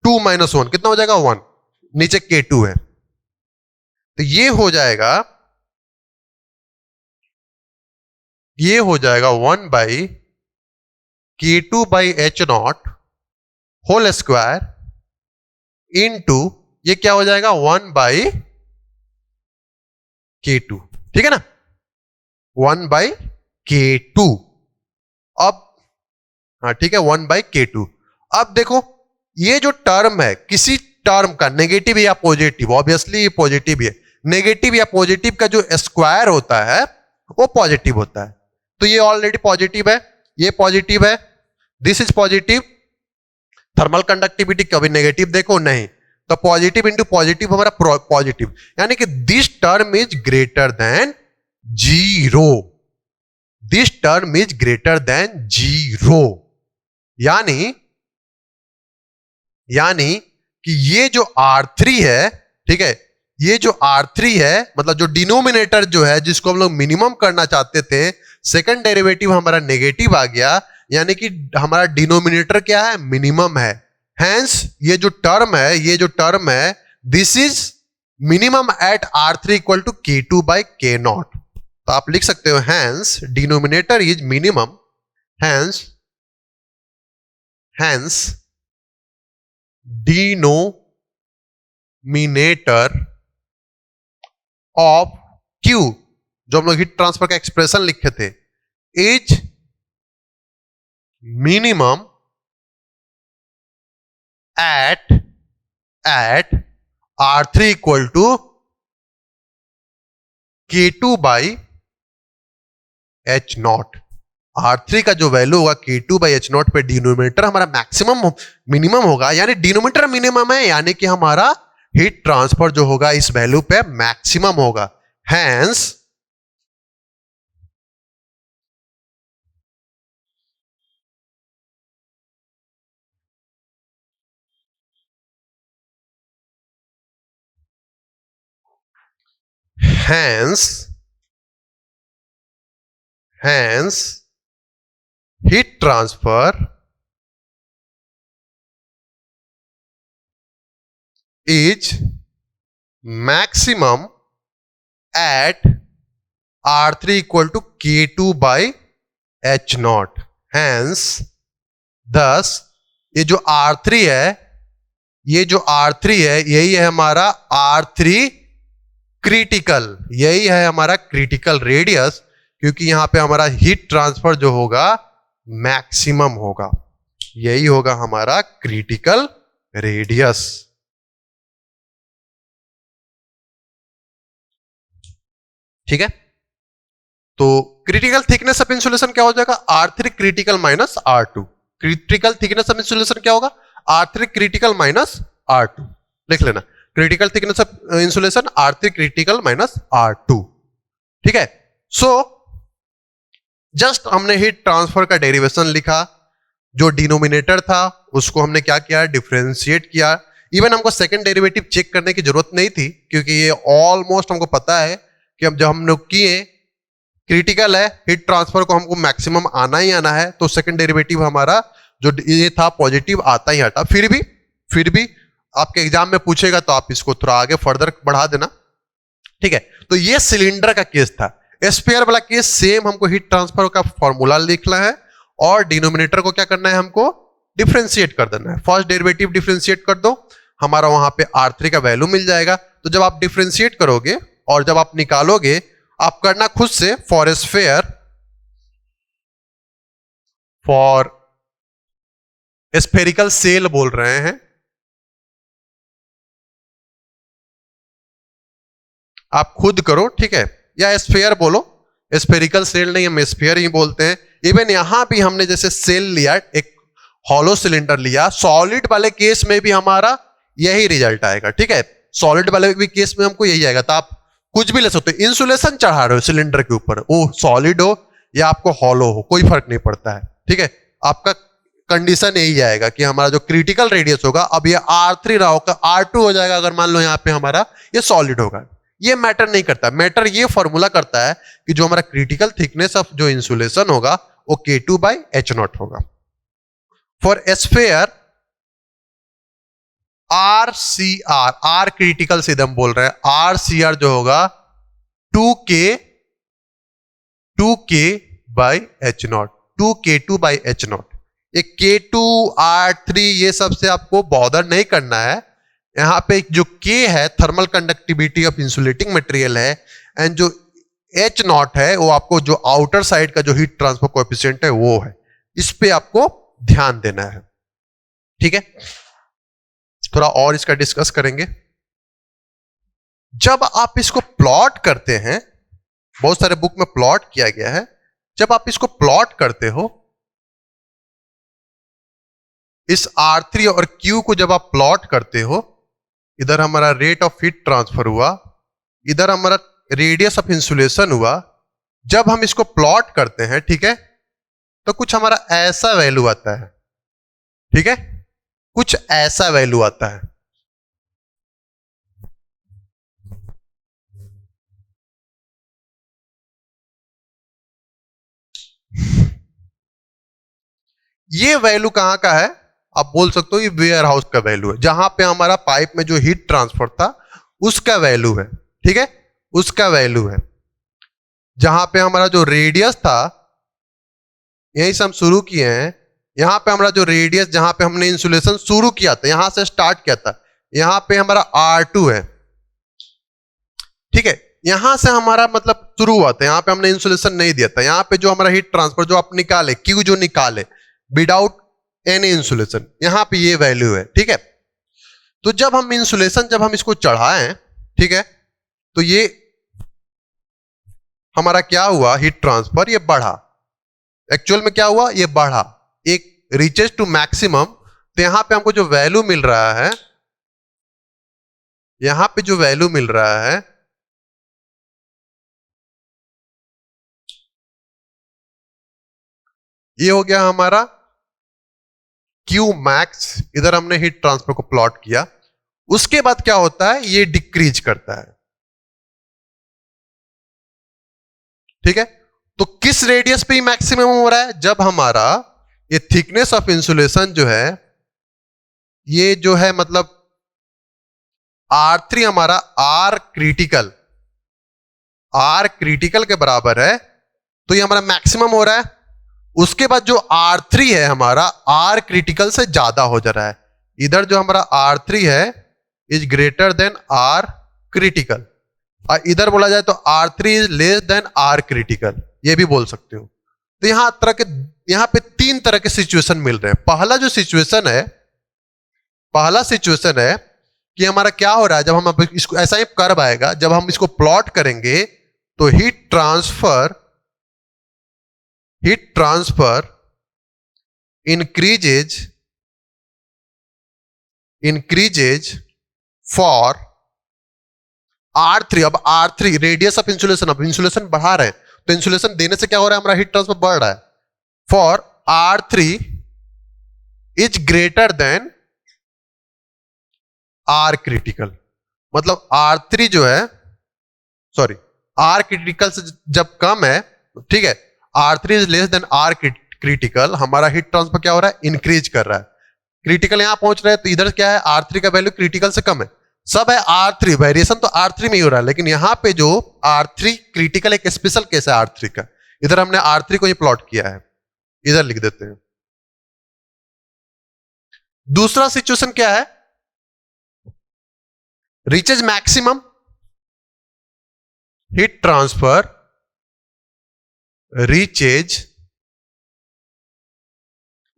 2 माइनस 1 कितना हो जाएगा, 1, नीचे K2 है, तो ये हो जाएगा 1 by K2 by H0 whole square into ये क्या हो जाएगा, 1 बाई K2। ठीक है ना, 1 बाई K2। अब हाँ ठीक है, 1 बाई K2। अब देखो ये जो टर्म है, किसी टर्म का नेगेटिव या पॉजिटिव, ऑब्वियसली ये पॉजिटिव है, नेगेटिव या पॉजिटिव का जो स्क्वायर होता है वो पॉजिटिव होता है, तो ये ऑलरेडी पॉजिटिव है, ये पॉजिटिव है, this is positive. Thermal conductivity कभी नेगेटिव देखो नहीं, तो पॉजिटिव इंटू पॉजिटिव हमारा पॉजिटिव, यानी कि this term is greater than 0, this term is greater than 0, यानी कि ये जो R3 है, ठीक है, ये जो R3 है, मतलब जो डिनोमिनेटर जो है जिसको हम लोग मिनिमम करना चाहते थे, सेकंड डेरिवेटिव हमारा नेगेटिव आ गया, यानी कि हमारा डिनोमिनेटर क्या है, मिनिमम है। हेंस ये जो टर्म है this is minimum at R3 equal to K2 by K0। तो आप लिख सकते हो hence denominator is minimum, hence denominator of Q, जो हम लोग हीट ट्रांसफर का एक्सप्रेशन लिखे थे, is minimum at R3 equal to K2 by H0। R3 का जो वैल्यू होगा K2 बाई H0 पे डिनोमिनेटर हमारा मैक्सिमम मिनिमम होगा, यानी डिनोमिनेटर मिनिमम है, यानी कि हमारा हीट ट्रांसफर जो होगा इस वैल्यू पे मैक्सिमम होगा। Hence heat transfer is maximum at R3 equal to K2 by H0। Hence thus ये जो R3 है, यही है हमारा R3 क्रिटिकल, यही है हमारा क्रिटिकल रेडियस, क्योंकि यहां पे हमारा हीट ट्रांसफर जो होगा मैक्सिमम होगा, यही होगा हमारा क्रिटिकल रेडियस। ठीक है, तो क्रिटिकल थिकनेस ऑफ इंसुलेशन क्या हो जाएगा, R3 critical minus R2। Critical thickness of insulation क्या होगा, R3 क्रिटिकल माइनस R2। लिख लेना, critical thickness of insulation R3 critical minus R2। ठीक है। सो जस्ट हमने हीट ट्रांसफर का डेरिवेशन लिखा, जो डिनोमिनेटर था उसको हमने क्या किया, डिफरेंशिएट किया। इवन हमको सेकंड डेरिवेटिव चेक करने की जरूरत नहीं थी, क्योंकि ये ऑलमोस्ट हमको पता है कि अब जब हम लोग किए क्रिटिकल है, हीट ट्रांसफर को हमको मैक्सिमम आना ही आना है, तो सेकंड डेरिवेटिव हमारा जो ये था पॉजिटिव आता ही हटा। फिर भी आपके एग्जाम में पूछेगा तो आप इसको थोड़ा आगे फर्दर बढ़ा देना, ठीक है। तो ये सिलेंडर का केस था। स्फीयर वाला केस सेम, हमको हीट ट्रांसफर का फॉर्मूला लिखना है और डिनोमिनेटर को क्या करना है, हमको डिफरेंशिएट कर देना है। फर्स्ट डेरिवेटिव डिफरेंशिएट कर दो, हमारा वहां पे R3 का वैल्यू मिल जाएगा। तो जब आप डिफरेंशिएट करोगे और जब आप निकालोगे, आप करना खुद से for sphere, for spherical shell बोल रहे हैं, आप खुद करो, ठीक है, या स्फीयर बोलो, स्फेरिकल सेल नहीं, हम स्फीयर ही बोलते हैं। इवन यहां भी हमने जैसे सेल लिया, एक हॉलो सिलेंडर लिया, सॉलिड वाले केस में भी हमारा यही रिजल्ट आएगा, ठीक है। सॉलिड वाले भी केस में हमको यही आएगा। तो आप कुछ भी ले सकते हो, इंसुलेशन चढ़ा रहे हो सिलेंडर के ऊपर, वो सॉलिड हो या आपको हॉलो हो, कोई फर्क नहीं पड़ता है, ठीक है। आपका कंडीशन यही आएगा कि हमारा जो क्रिटिकल रेडियस होगा, अब ये R3 रहा होगा, R2 हो जाएगा अगर मान लो यहाँ पे हमारा ये सॉलिड होगा। ये मैटर नहीं करता, मैटर ये फॉर्मूला करता है कि जो हमारा क्रिटिकल थिकनेस ऑफ जो इंसुलेशन होगा वो K2/H0 होगा। For sphere RCR, R critical से हम बोल रहे हैं, RCR जो होगा 2K/H0, 2K2/H0। ये K2 R3 ये सबसे आपको बॉदर नहीं करना है। यहां पे जो K है thermal conductivity of insulating material है, एंड जो H0 है वो आपको जो आउटर साइड का जो हीट ट्रांसफर कोएफिशिएंट है वो है। इस पे आपको ध्यान देना है, ठीक है। थोड़ा और इसका डिस्कस करेंगे। जब आप इसको प्लॉट करते हैं, बहुत सारे बुक में प्लॉट किया गया है, जब आप इसको प्लॉट करते हो, इस R3 और Q को जब आप प्लॉट करते हो, इधर हमारा रेट ऑफ हीट ट्रांसफर हुआ, इधर हमारा रेडियस ऑफ इंसुलेशन हुआ। जब हम इसको प्लॉट करते हैं, ठीक है, तो कुछ हमारा ऐसा वैल्यू आता है, ठीक है, कुछ ऐसा वैल्यू आता है। ये वैल्यू कहां का है, आप बोल सकते हो ये वेयर हाउस का वैल्यू है, जहां पे हमारा पाइप में जो हीट ट्रांसफर था उसका वैल्यू है, ठीक है, उसका वैल्यू है। जहां पे हमारा जो रेडियस था, यहीं से हम शुरू किए हैं, यहां पे हमारा जो रेडियस, जहां पे हमने इंसुलेशन शुरू किया था, यहां से स्टार्ट किया था, यहां पे हमारा R2 है, ठीक है। यहां से हमारा मतलब शुरू हुआ था, यहां पे हमने इंसुलेशन नहीं दिया था। यहां पे जो हमारा हीट ट्रांसफर जो आप निकाले, Q जो निकाले विदाउट एनी इंसुलेशन, यहां पे ये वैल्यू है, ठीक है। तो जब हम इंसुलेशन, जब हम इसको चढ़ाएं, ठीक है, तो ये हमारा क्या हुआ, हीट ट्रांसफर ये बढ़ा। एक्चुअल में क्या हुआ, ये बढ़ा, एक रीचेस टू मैक्सिमम। तो यहां पे हमको जो वैल्यू मिल रहा है, यहां पे जो वैल्यू मिल रहा है, ये हो गया हमारा Q मैक्स। इधर हमने हीट ट्रांसफर को प्लॉट किया। उसके बाद क्या होता है, ये डिक्रीज करता है, ठीक है। तो किस रेडियस पे मैक्सिमम हो रहा है, जब हमारा ये थिकनेस ऑफ इंसुलेशन जो है, ये जो है मतलब R3 हमारा R क्रिटिकल के बराबर है, तो ये हमारा मैक्सिमम हो रहा है। उसके बाद जो R3 है हमारा R क्रिटिकल से ज्यादा हो जा रहा है। इधर जो हमारा R3 है is greater than R critical, और इधर बोला जाए तो R3 is less than R critical, ये भी बोल सकते हो। तो यहां पे तीन तरह के सिचुएशन मिल रहे हैं। पहला सिचुएशन है कि हमारा क्या हो रहा है, जब हम इसको ऐसा ही कर्व आएगा, जब हम इसको प्लॉट करेंगे तो heat transfer increases for R3, अब R3 रेडियस ऑफ इंसुलेशन, अब इंसुलेशन बढ़ा रहे हैं तो इंसुलेशन देने से क्या हो रहा है, हमारा हीट ट्रांसफर बढ़ रहा है. For R3 is greater than R critical, मतलब R3 जो है, सॉरी, R क्रिटिकल से जब कम है, ठीक है, R3 is less than R critical, हमारा हीट ट्रांसफर क्या हो रहा है, इंक्रीज कर रहा है. क्रिटिकल यहां पहुंच रहा है तो इधर क्या है, R3 का वैल्यू क्रिटिकल से कम है. सब है R3, वेरिएशन तो R3 में ही हो रहा है, लेकिन यहां पे जो R3 क्रिटिकल एक स्पेशल केस है R3 का. इधर हमने R3 को ही प्लॉट किया है, इधर लिख देते हैं. दूसरा सिचुएशन क्या है, reaches maximum heat transfer, reaches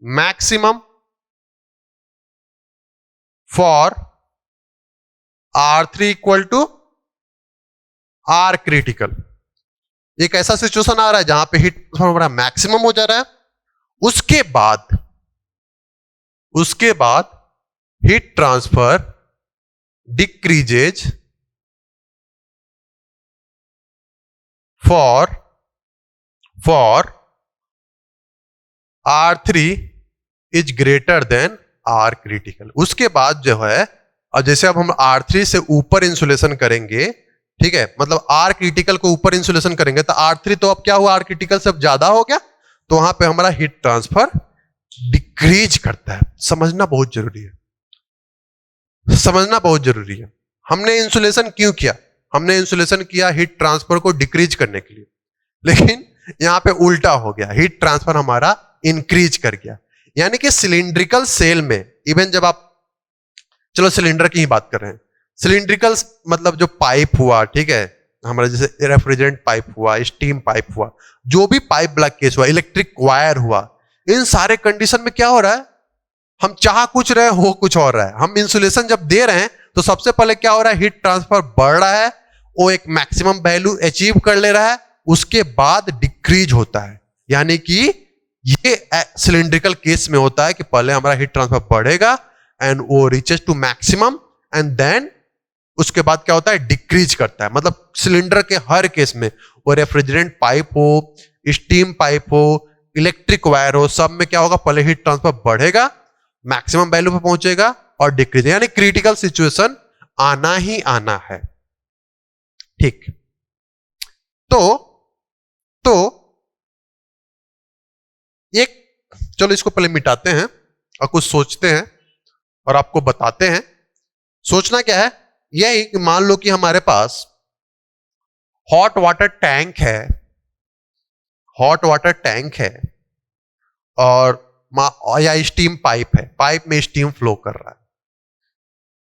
maximum for R3 equal to R critical. एक ऐसा सिचुएशन आ रहा है जहां पे हीट ट्रांसफर मैक्सिमम हो जा रहा है, उसके बाद heat transfer decreases for R3 is greater than R critical. उसके बाद जो है, अब जैसे अब हम R3 से ऊपर इंसुलेशन करेंगे, ठीक है, मतलब R क्रिटिकल को ऊपर इंसुलेशन करेंगे तो R3 तो अब क्या हुआ, R क्रिटिकल से अब ज्यादा हो गया, तो वहां पे हमारा हीट ट्रांसफर डिक्रीज करता है. समझना बहुत जरूरी है, समझना बहुत जरूरी है. हमने इंसुलेशन क्यों किया, हमने इंसुलेशन किया हीट ट्रांसफर को डिक्रीज करने के लिए, लेकिन यहां पे उल्टा हो गया, हीट ट्रांसफर हमारा इंक्रीज कर गया. यानी कि सिलिंड्रिकल सेल में, इवन जब आप, चलो सिलेंडर की ही बात कर रहे हैं, सिलिंड्रिकल मतलब जो पाइप हुआ, ठीक है, हमारा जैसे रेफ्रिजरेंट पाइप हुआ, स्टीम पाइप हुआ, जो भी पाइप ब्लॉक केस हुआ, इलेक्ट्रिक वायर हुआ, इन सारे कंडीशन में क्या हो रहा है, हम चाह कुछ रहे हो कुछ और रहा है. हम इंसुलेशन जब दे रहे हैं तो सबसे पहले क्या हो रहा है, हीट ट्रांसफर बढ़ रहा है, वो एक मैक्सिमम वैल्यू अचीव कर ले रहा है, उसके बाद डिक्रीज होता है. यानी कि ये सिलिंड्रिकल केस में होता है कि पहले हमारा हीट ट्रांसफर बढ़ेगा एंड वो reaches to maximum and then उसके बाद क्या होता है, डिक्रीज करता है. मतलब सिलेंडर के हर केस में, वो रेफ्रिजरेंट पाइप हो, स्टीम पाइप हो, इलेक्ट्रिक वायर हो, सब में क्या होगा, पहले हीट ट्रांसफर बढ़ेगा, मैक्सिमम वैल्यू पे पहुंचेगा और डिक्रीज, यानी क्रिटिकल सिचुएशन आना ही आना है. ठीक, तो एक, चलो इसको पहले मिटाते हैं और कुछ सोचते हैं और आपको बताते हैं. सोचना क्या है, यही कि मान लो कि हमारे पास हॉट वाटर टैंक है, हॉट वाटर टैंक है और या स्टीम पाइप है, पाइप में स्टीम फ्लो कर रहा है,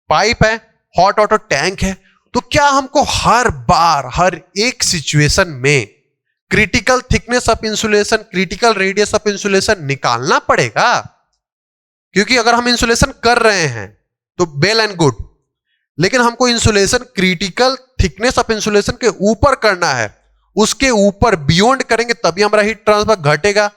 पाइप है, हॉट वाटर टैंक है, तो क्या हमको हर बार हर एक सिचुएशन में critical thickness of insulation, critical radius of insulation निकालना पड़ेगा? क्योंकि अगर हम इंसुलेशन कर रहे हैं तो वेल एंड गुड, लेकिन हमको insulation critical thickness of insulation के ऊपर करना है, उसके ऊपर बियॉन्ड करेंगे तभी हमारा हीट ट्रांसफर घटेगा.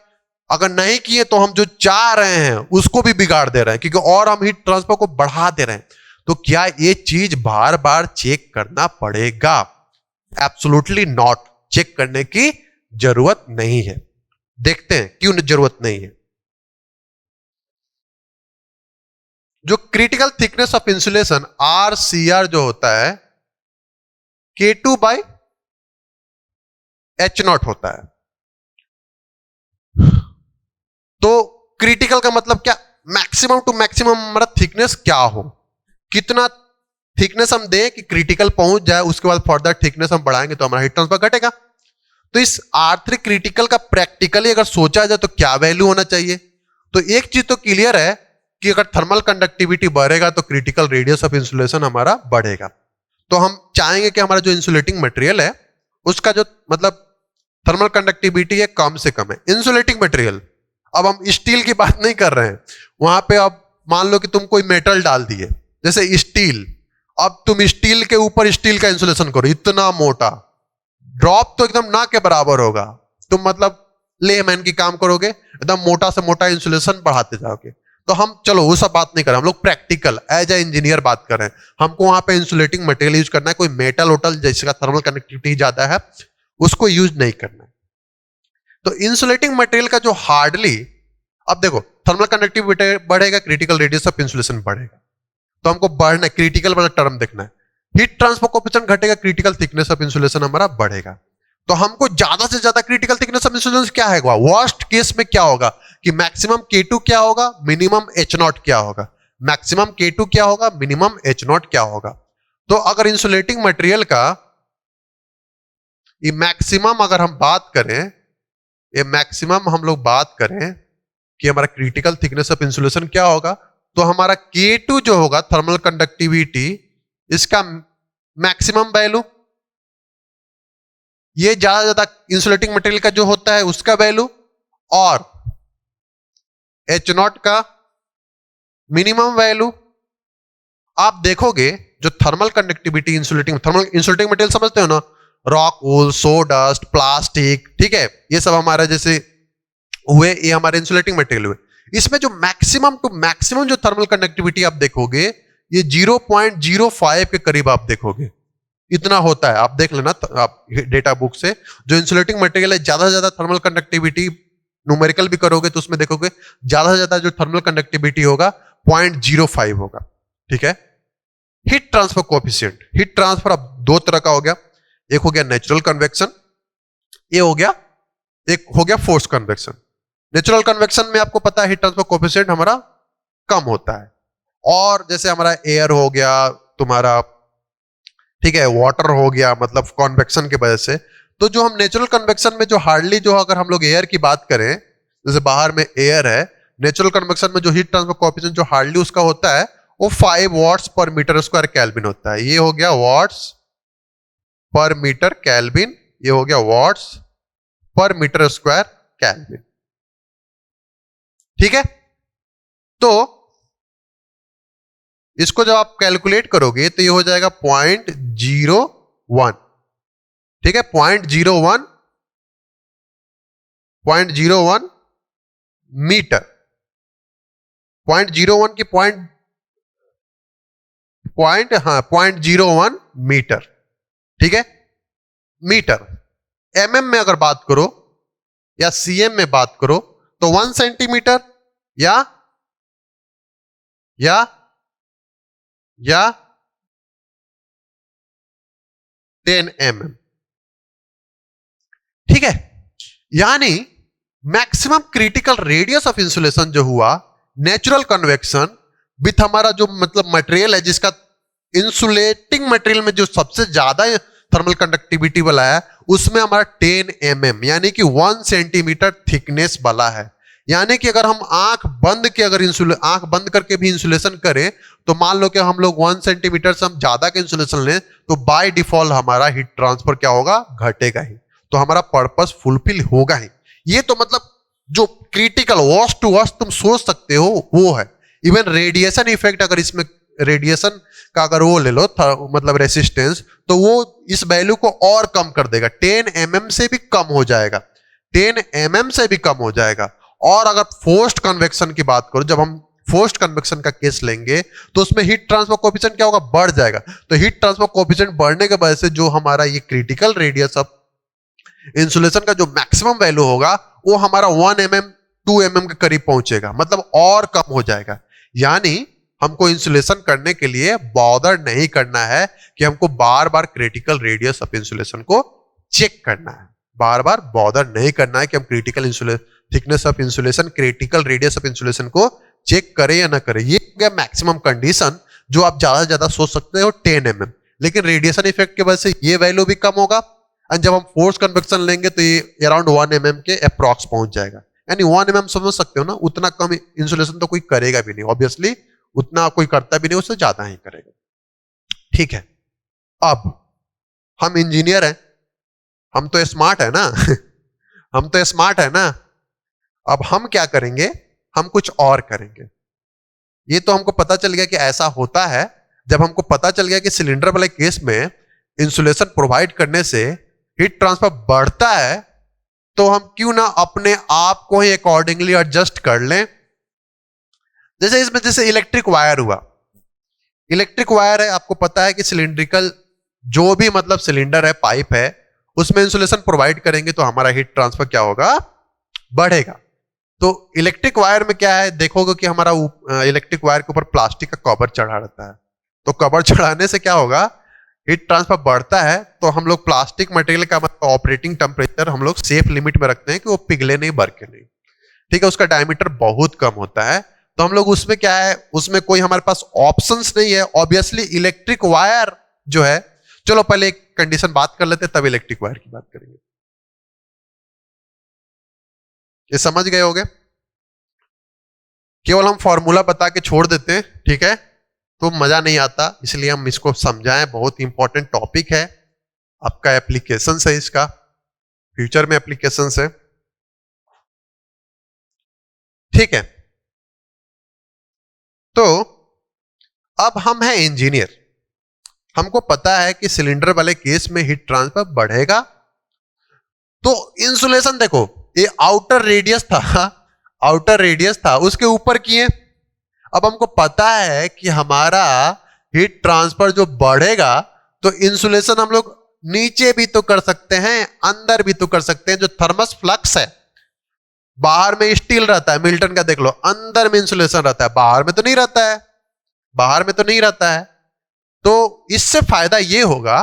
अगर नहीं किए तो हम जो चाह रहे हैं उसको भी बिगाड़ दे रहे हैं, क्योंकि और हम हीट ट्रांसफर को बढ़ा दे रहे हैं. तो क्या ये चीज बार बार चेक करना पड़ेगा? एब्सोल्युटली नॉट, चेक करने की जरूरत नहीं है. देखते हैं क्यों जरूरत नहीं है. जो critical thickness of insulation RCR जो होता है K2/H0 होता है. तो क्रिटिकल का मतलब क्या, मैक्सिमम टू मैक्सिमम हमारा थिकनेस क्या हो, कितना थिकनेस हम दें कि क्रिटिकल पहुंच जाए, उसके बाद फर्दर थिकनेस हम बढ़ाएंगे तो हमारा हीट ट्रांसफर घटेगा. तो इस R3 क्रिटिकल का प्रैक्टिकली अगर सोचा जाए तो क्या वैल्यू होना चाहिए? तो एक चीज तो क्लियर है कि अगर थर्मल कंडक्टिविटी बढ़ेगा तो क्रिटिकल रेडियस ऑफ इंसुलेशन हमारा बढ़ेगा. तो हम चाहेंगे कि हमारा जो इंसुलेटिंग मटेरियल है उसका जो मतलब थर्मल कंडक्टिविटी है कम से कम है. इंसुलेटिंग मटेरियल, अब हम स्टील की बात नहीं कर रहे हैं, वहां पे अब मान लो कि तुम कोई मेटल डाल दिए जैसे स्टील, अब तुम स्टील के ऊपर स्टील का इंसुलेशन करो, इतना मोटा, ड्रॉप तो एकदम ना के बराबर होगा. तुम मतलब लेमैन की काम करोगे, एकदम मोटा से मोटा इंसुलेशन बढ़ाते जाओगे, तो हम चलो वो सब बात नहीं कर रहे, हम लोग प्रैक्टिकल एज ए इंजीनियर बात कर रहे हैं। हमको वहां पे इंसुलेटिंग मटेरियल यूज करना है, कोई मेटल वोटल जिसका थर्मल कंडक्टिविटी ज्यादा है उसको यूज नहीं करना है। तो इंसुलेटिंग मटेरियल का जो हार्डली, अब देखो थर्मल कंडक्टिविटी बढ़ेगा, क्रिटिकल रेडियस ऑफ इंसुलेशन बढ़ेगा, तो हमको बढ़ना क्रिटिकल वाला टर्म देखना है। हीट ट्रांसफर कोएफिशिएंट घटेगा, क्रिटिकल थिकनेस ऑफ इंसुलेशन हमारा बढ़ेगा। तो हमको ज्यादा से ज्यादा क्रिटिकल थिकनेस ऑफ इंसुलेशन क्या है, वर्स्ट केस में क्या होगा कि मैक्सिमम K2 क्या होगा, मिनिमम H0 क्या होगा, मैक्सिमम K2 क्या होगा, मिनिमम H0 क्या होगा। तो अगर इंसुलेटिंग मटेरियल का ये मैक्सिमम अगर हम बात करें, ये मैक्सिमम हम लोग बात करें कि हमारा क्रिटिकल थिकनेस ऑफ इंसुलेशन क्या होगा, तो हमारा K2 जो होगा थर्मल कंडक्टिविटी, इसका मैक्सिमम वैल्यू, ये ज्यादा इंसुलेटिंग मटेरियल का जो होता है उसका वैल्यू, और H0 का मिनिमम वैल्यू। आप देखोगे जो थर्मल कंडक्टिविटी इंसुलेटिंग मटेरियल समझते हो ना, रॉक वूल, सोडस्ट, प्लास्टिक, ठीक है, ये सब हमारा जैसे हुए, ये हमारे इंसुलेटिंग मटेरियल हुए। इसमें जो मैक्सिमम टू मैक्सिमम जो थर्मल कंडक्टिविटी आप देखोगे ये 0.05 के करीब आप देखोगे, इतना होता है। आप देख लेना आप डेटा बुक से, जो इंसुलेटिंग मटेरियल है ज्यादा से ज्यादा थर्मल कंडक्टिविटी, न्यूमेरिकल भी करोगे तो उसमें देखोगे ज्यादा से ज्यादा जो थर्मल कंडक्टिविटी होगा 0.05 होगा, ठीक है। Heat transfer coefficient, heat transfer अब दो तरह का हो गया, एक हो गया नेचुरल कन्वेक्शन, ये हो गया, एक हो गया फोर्स कन्वेक्शन। नेचुरल कन्वेक्शन में आपको पता है हीट ट्रांसफर कोएफिशिएंट हमारा कम होता है, और जैसे हमारा एयर हो गया तुम्हारा, ठीक है, वाटर हो गया, मतलब कन्वेक्शन की वजह से। तो जो हम नेचुरल कन्वेक्शन में जो हार्डली जो अगर हम लोग एयर की बात करें, जैसे बाहर में एयर है, नेचुरल कन्वेक्शन में जो हीट ट्रांसफर कोएफिशिएंट जो हार्डली उसका होता है वो 5 वॉट्स पर मीटर स्क्वायर केल्विन होता है। ये हो गया वॉट्स पर मीटर केल्विन, ये हो गया वॉट्स पर मीटर स्क्वायर केल्विन, ठीक है। तो इसको जब आप कैलकुलेट करोगे तो ये हो जाएगा 0.01, ठीक है, 0.01 मीटर, 0.01 की पॉइंट 0.01 मीटर, ठीक है, मीटर। mm में अगर बात करो या cm में बात करो तो 1 सेंटीमीटर या 10 mm, ठीक है। यानी maximum critical radius of insulation जो हुआ नेचुरल कन्वेक्शन विथ हमारा जो मतलब मटेरियल है जिसका इंसुलेटिंग मटेरियल में जो सबसे ज्यादा थर्मल कंडक्टिविटी वाला है उसमें हमारा 10 mm यानी कि 1 सेंटीमीटर थिकनेस वाला है। यानी कि अगर हम आंख बंद करके भी इंसुलेशन करें तो मान लो कि हम लोग 1 सेंटीमीटर से हम ज्यादा के इंसुलेशन लें तो बाय डिफॉल्ट हमारा हीट ट्रांसफर क्या होगा, घटेगा ही, तो हमारा पर्पस फुलफिल होगा ही। ये तो मतलब जो क्रिटिकल वर्स्ट टू वर्स्ट तुम सोच सकते हो वो है। इवन रेडिएशन इफेक्ट, अगर इसमें रेडिएशन का अगर वो ले लो मतलब रेसिस्टेंस, तो वो इस वैल्यू को और कम कर देगा, 10 mm से भी कम हो जाएगा, 10 mm से भी कम हो जाएगा। और अगर फोर्स्ड कन्वेक्शन की बात करो, जब हम फोर्स्ड कन्वेक्शन का केस लेंगे तो उसमें हीट ट्रांसफर कोएफिशिएंट क्या होगा, बढ़ जाएगा। तो हीट ट्रांसफर कोएफिशिएंट बढ़ने के वजह से जो हमारा ये क्रिटिकल रेडियस ऑफ इंसुलेशन का जो मैक्सिमम वैल्यू होगा वो हमारा 1 mm 2 mm के करीब पहुंचेगा, मतलब और कम हो जाएगा। यानी हमको इंसुलेशन करने के लिए बॉदर नहीं करना है कि हमको बार बार क्रिटिकल रेडियस ऑफ इंसुलेशन को चेक करना है, बार बार बॉदर नहीं करना है कि हम critical thickness of insulation, critical radius of insulation को चेक करें या ना करें। ये हो गया मैक्सिमम कंडीशन जो आप ज्यादा से ज्यादा सोच सकते हो 10 mm, लेकिन रेडिएशन इफेक्ट की वजह से ये वैल्यू भी कम होगा। एंड जब हम फोर्स कन्वेक्शन लेंगे तो ये अराउंड 1 mm के अप्रॉक्स पहुंच जाएगा। यानी 1 mm समझ सकते हो ना, उतना कम इंसुलेशन तो कोई करेगा भी नहीं, ऑब्वियसली उतना कोई करता भी नहीं, उससे ज्यादा ही करेगा, ठीक है। अब हम इंजीनियर हैं, हम तो स्मार्ट है ना हम तो स्मार्ट है ना। अब हम क्या करेंगे, हम कुछ और करेंगे। ये तो हमको पता चल गया कि ऐसा होता है। जब हमको पता चल गया कि सिलेंडर वाले केस में इंसुलेशन प्रोवाइड करने से हीट ट्रांसफर बढ़ता है, तो हम क्यों ना अपने आप को ही अकॉर्डिंगली एडजस्ट कर लें। जैसे इसमें जैसे इलेक्ट्रिक वायर हुआ, इलेक्ट्रिक वायर है, आपको पता है कि सिलिंड्रिकल जो भी मतलब सिलेंडर है, पाइप है, उसमें इंसुलेशन प्रोवाइड करेंगे तो हमारा हीट ट्रांसफर क्या होगा, बढ़ेगा। तो इलेक्ट्रिक वायर में क्या है, देखोगे कि हमारा इलेक्ट्रिक वायर के ऊपर प्लास्टिक का कवर चढ़ा रहता है। तो कवर चढ़ाने से क्या होगा, हीट ट्रांसफर बढ़ता है। तो हम लोग प्लास्टिक मटेरियल का मतलब ऑपरेटिंग टेम्परेचर हम लोग सेफ लिमिट में रखते हैं कि वो पिघले नहीं, बरके नहीं, ठीक है। उसका डायमीटर बहुत कम होता है। तो हम लोग उसमें क्या है, उसमें कोई हमारे पास ऑप्शंस नहीं है। ऑब्वियसली इलेक्ट्रिक वायर जो है, चलो पहले एक कंडीशन बात कर लेते हैं, तब इलेक्ट्रिक वायर की बात करेंगे। ये समझ गए होंगे, केवल हम फॉर्मूला बता के छोड़ देते हैं, ठीक है, तो मजा नहीं आता, इसलिए हम इसको समझाएं। बहुत इंपॉर्टेंट टॉपिक है, आपका एप्लीकेशन है, इसका फ्यूचर में एप्लीकेशन है, ठीक है। तो अब हम हैं इंजीनियर, हमको पता है कि सिलेंडर वाले केस में हीट ट्रांसफर बढ़ेगा। तो इंसुलेशन देखो, ये आउटर रेडियस था, आउटर रेडियस था, उसके ऊपर किए। अब हमको पता है कि हमारा हीट ट्रांसफर जो बढ़ेगा, तो इंसुलेशन हम लोग नीचे भी तो कर सकते हैं, अंदर भी तो कर सकते हैं। जो थर्मस फ्लक्स है, बाहर में स्टील रहता है, मिल्टन का देख लो, अंदर में इंसुलेशन रहता है, बाहर में तो नहीं रहता है, बाहर में तो नहीं रहता है। तो इससे फायदा ये होगा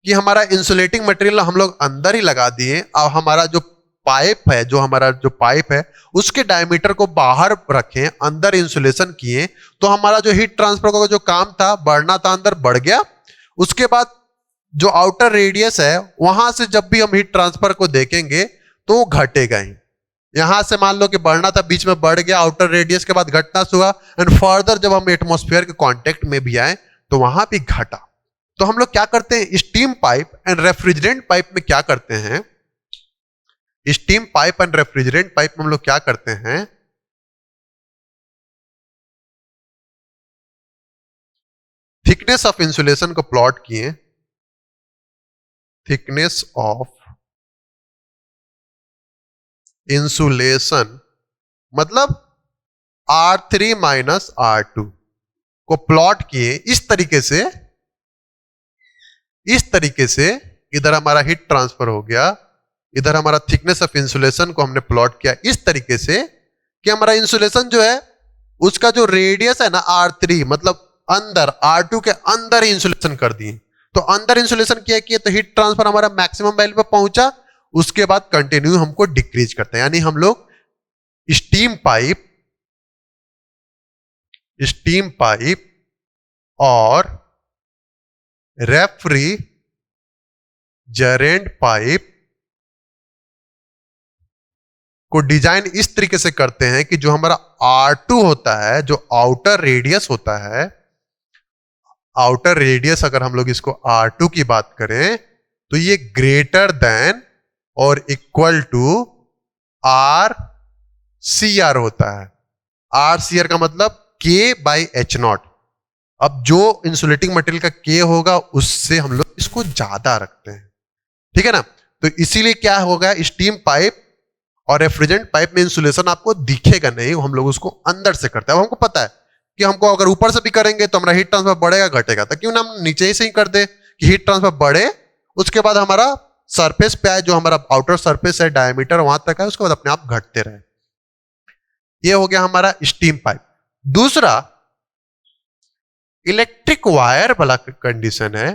कि हमारा इंसुलेटिंग मटेरियल हम लोग अंदर ही लगा दिए, और हमारा जो पाइप है, जो हमारा जो पाइप है, उसके डायमीटर को बाहर रखें, अंदर इंसुलेशन किए, तो हमारा जो हीट ट्रांसफर का जो काम था, बढ़ना था, अंदर बढ़ गया। उसके बाद जो आउटर रेडियस है, वहां से जब भी हम हीट ट्रांसफर को देखेंगे तो वो घटेगा ही। यहां से मान लो कि बढ़ना था, बीच में बढ़ गया, आउटर रेडियस के बाद घटना हुआ, एंड फर्दर जब हम एटमॉस्फेयर के कांटेक्ट में भी आए तो वहां भी घटा। तो हम लोग क्या करते हैं, steam pipe and refrigerant pipe में क्या करते हैं, steam pipe and refrigerant pipe में हम लोग क्या करते हैं, थिकनेस ऑफ इंसुलेशन को प्लॉट किए, थिकनेस ऑफ इंसुलेशन मतलब R3 माइनस R2 को प्लॉट किए इस तरीके से, इस तरीके से। इधर हमारा हीट ट्रांसफर हो गया, इधर हमारा थिकनेस ऑफ इंसुलेशन को हमने प्लॉट किया इस तरीके से कि हमारा इंसुलेशन जो है, उसका जो रेडियस है ना R3, मतलब अंदर, R2 के अंदर ही इंसुलेशन कर दिए। तो अंदर इंसुलेशन किया तो हीट ट्रांसफर हमारा मैक्सिमम वैल्यू पे पहुंचा। उसके बाद कंटिन्यू हमको डिक्रीज करते हैं, यानी हम लोग स्टीम पाइप और रेफ्रिजरेंट पाइप को डिजाइन इस तरीके से करते हैं कि जो हमारा R2 होता है, जो आउटर रेडियस होता है, आउटर रेडियस अगर हम लोग इसको R2 की बात करें तो ये ग्रेटर देन और इक्वल टू RCR होता है। RCR का मतलब K/H0। अब जो इंसुलेटिंग मटेरियल का K होगा, उससे हम लोग इसको ज्यादा रखते हैं, ठीक है ना। तो इसीलिए क्या होगा, स्टीम पाइप और रेफ्रिजरेंट पाइप में इंसुलेशन आपको दिखेगा नहीं, हम लोग उसको अंदर से करते हैं। अब हमको पता है कि हमको अगर ऊपर से भी करेंगे तो हमारा हीट ट्रांसफर बढ़ेगा घटेगा, तो क्यों ना हम नीचे से ही कर दे कि हीट ट्रांसफर बढ़े, उसके बाद हमारा सरफेस पे आए, जो हमारा आउटर सरफेस है, डायमीटर वहां तक है, उसके बाद अपने आप घटते रहे। ये हो गया हमारा स्टीम पाइप। दूसरा इलेक्ट्रिक वायर वाला कंडीशन है।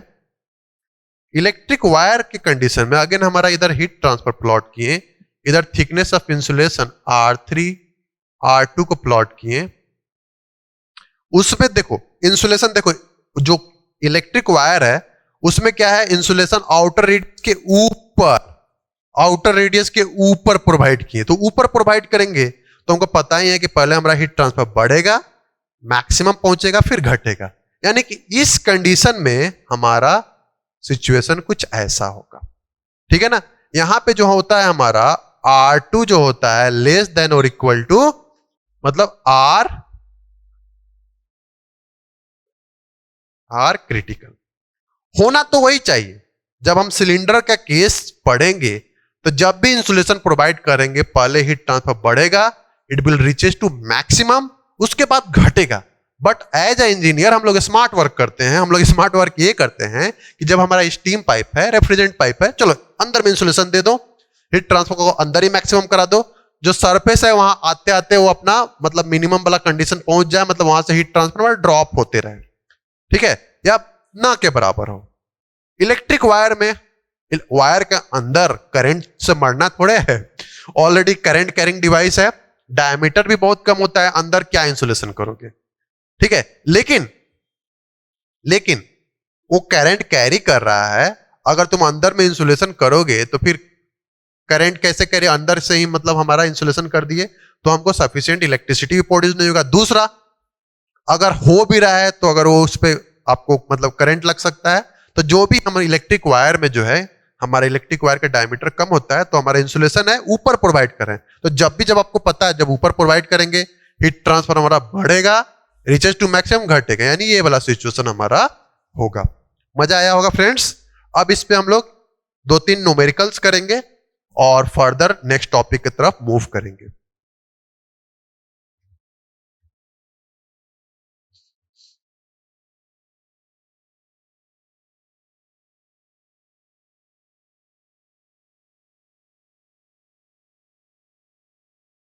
इलेक्ट्रिक वायर के कंडीशन में अगेन हमारा इधर हीट ट्रांसफर प्लॉट किए, इधर thickness of insulation R3 R2 को प्लॉट किए। उसमें देखो इंसुलेशन, देखो जो इलेक्ट्रिक वायर है उसमें क्या है, इंसुलेशन आउटर रेडियस के ऊपर, आउटर रेडियस के ऊपर प्रोवाइड किए। तो ऊपर प्रोवाइड करेंगे तो हमको पता ही है कि पहले हमारा हीट ट्रांसफर बढ़ेगा, मैक्सिमम पहुंचेगा, फिर घटेगा। यानी कि इस कंडीशन में हमारा सिचुएशन कुछ ऐसा होगा, ठीक है ना। यहां पे जो होता है हमारा R2 जो होता है लेस देन और इक्वल टू, मतलब R क्रिटिकल होना तो वही चाहिए। जब हम सिलेंडर का केस पढ़ेंगे तो जब भी इंसुलेशन प्रोवाइड करेंगे, पहले हीट ट्रांसफर बढ़ेगा, it will reaches to maximum, उसके बाद घटेगा। बट एज ए इंजीनियर हम लोग स्मार्ट वर्क करते हैं। हम लोग स्मार्ट वर्क ये करते हैं कि जब हमारा स्टीम पाइप है, रेफ्रिजरेंट पाइप है, चलो अंदर में इंसुलेशन दे दो, हीट ट्रांसफर को अंदर ही मैक्सिमम करा दो, जो सरफेस है वहां आते आते वो अपना मतलब मिनिमम वाला कंडीशन पहुंच जाए, मतलब वहां से हीट ट्रांसफर ड्रॉप होते रहे, ठीक है, या ना के बराबर हो। इलेक्ट्रिक वायर में, वायर के अंदर करंट से मरना थोड़े है, ऑलरेडी करंट कैरिंग डिवाइस है, डायमीटर भी बहुत कम होता है, अंदर क्या इंसुलेशन करोगे, ठीक है। लेकिन वो करंट कैरी कर रहा है, अगर तुम अंदर में इंसुलेशन करोगे तो फिर करंट कैसे कैरी, अंदर से ही मतलब हमारा इंसुलेशन कर दिए तो हमको सफिशिएंट इलेक्ट्रिसिटी भी प्रोड्यूस नहीं होगा। दूसरा, अगर हो भी रहा है तो अगर वो उस पर आपको मतलब करंट लग सकता है, तो जो भी हमारे इलेक्ट्रिक वायर में जो है, हमारे इलेक्ट्रिक वायर का डायमीटर कम होता है तो हमारा इंसुलेशन है ऊपर प्रोवाइड करें। तो जब आपको पता है, जब ऊपर प्रोवाइड करेंगे हीट ट्रांसफर हमारा बढ़ेगा, रीचेस टू मैक्सिमम घटेगा, यानी ये वाला सिचुएशन हमारा होगा। मजा आया होगा फ्रेंड्स। अब इस पे हम लोग 2-3 न्यूमेरिकल्स करेंगे और फर्दर नेक्स्ट टॉपिक की तरफ मूव करेंगे।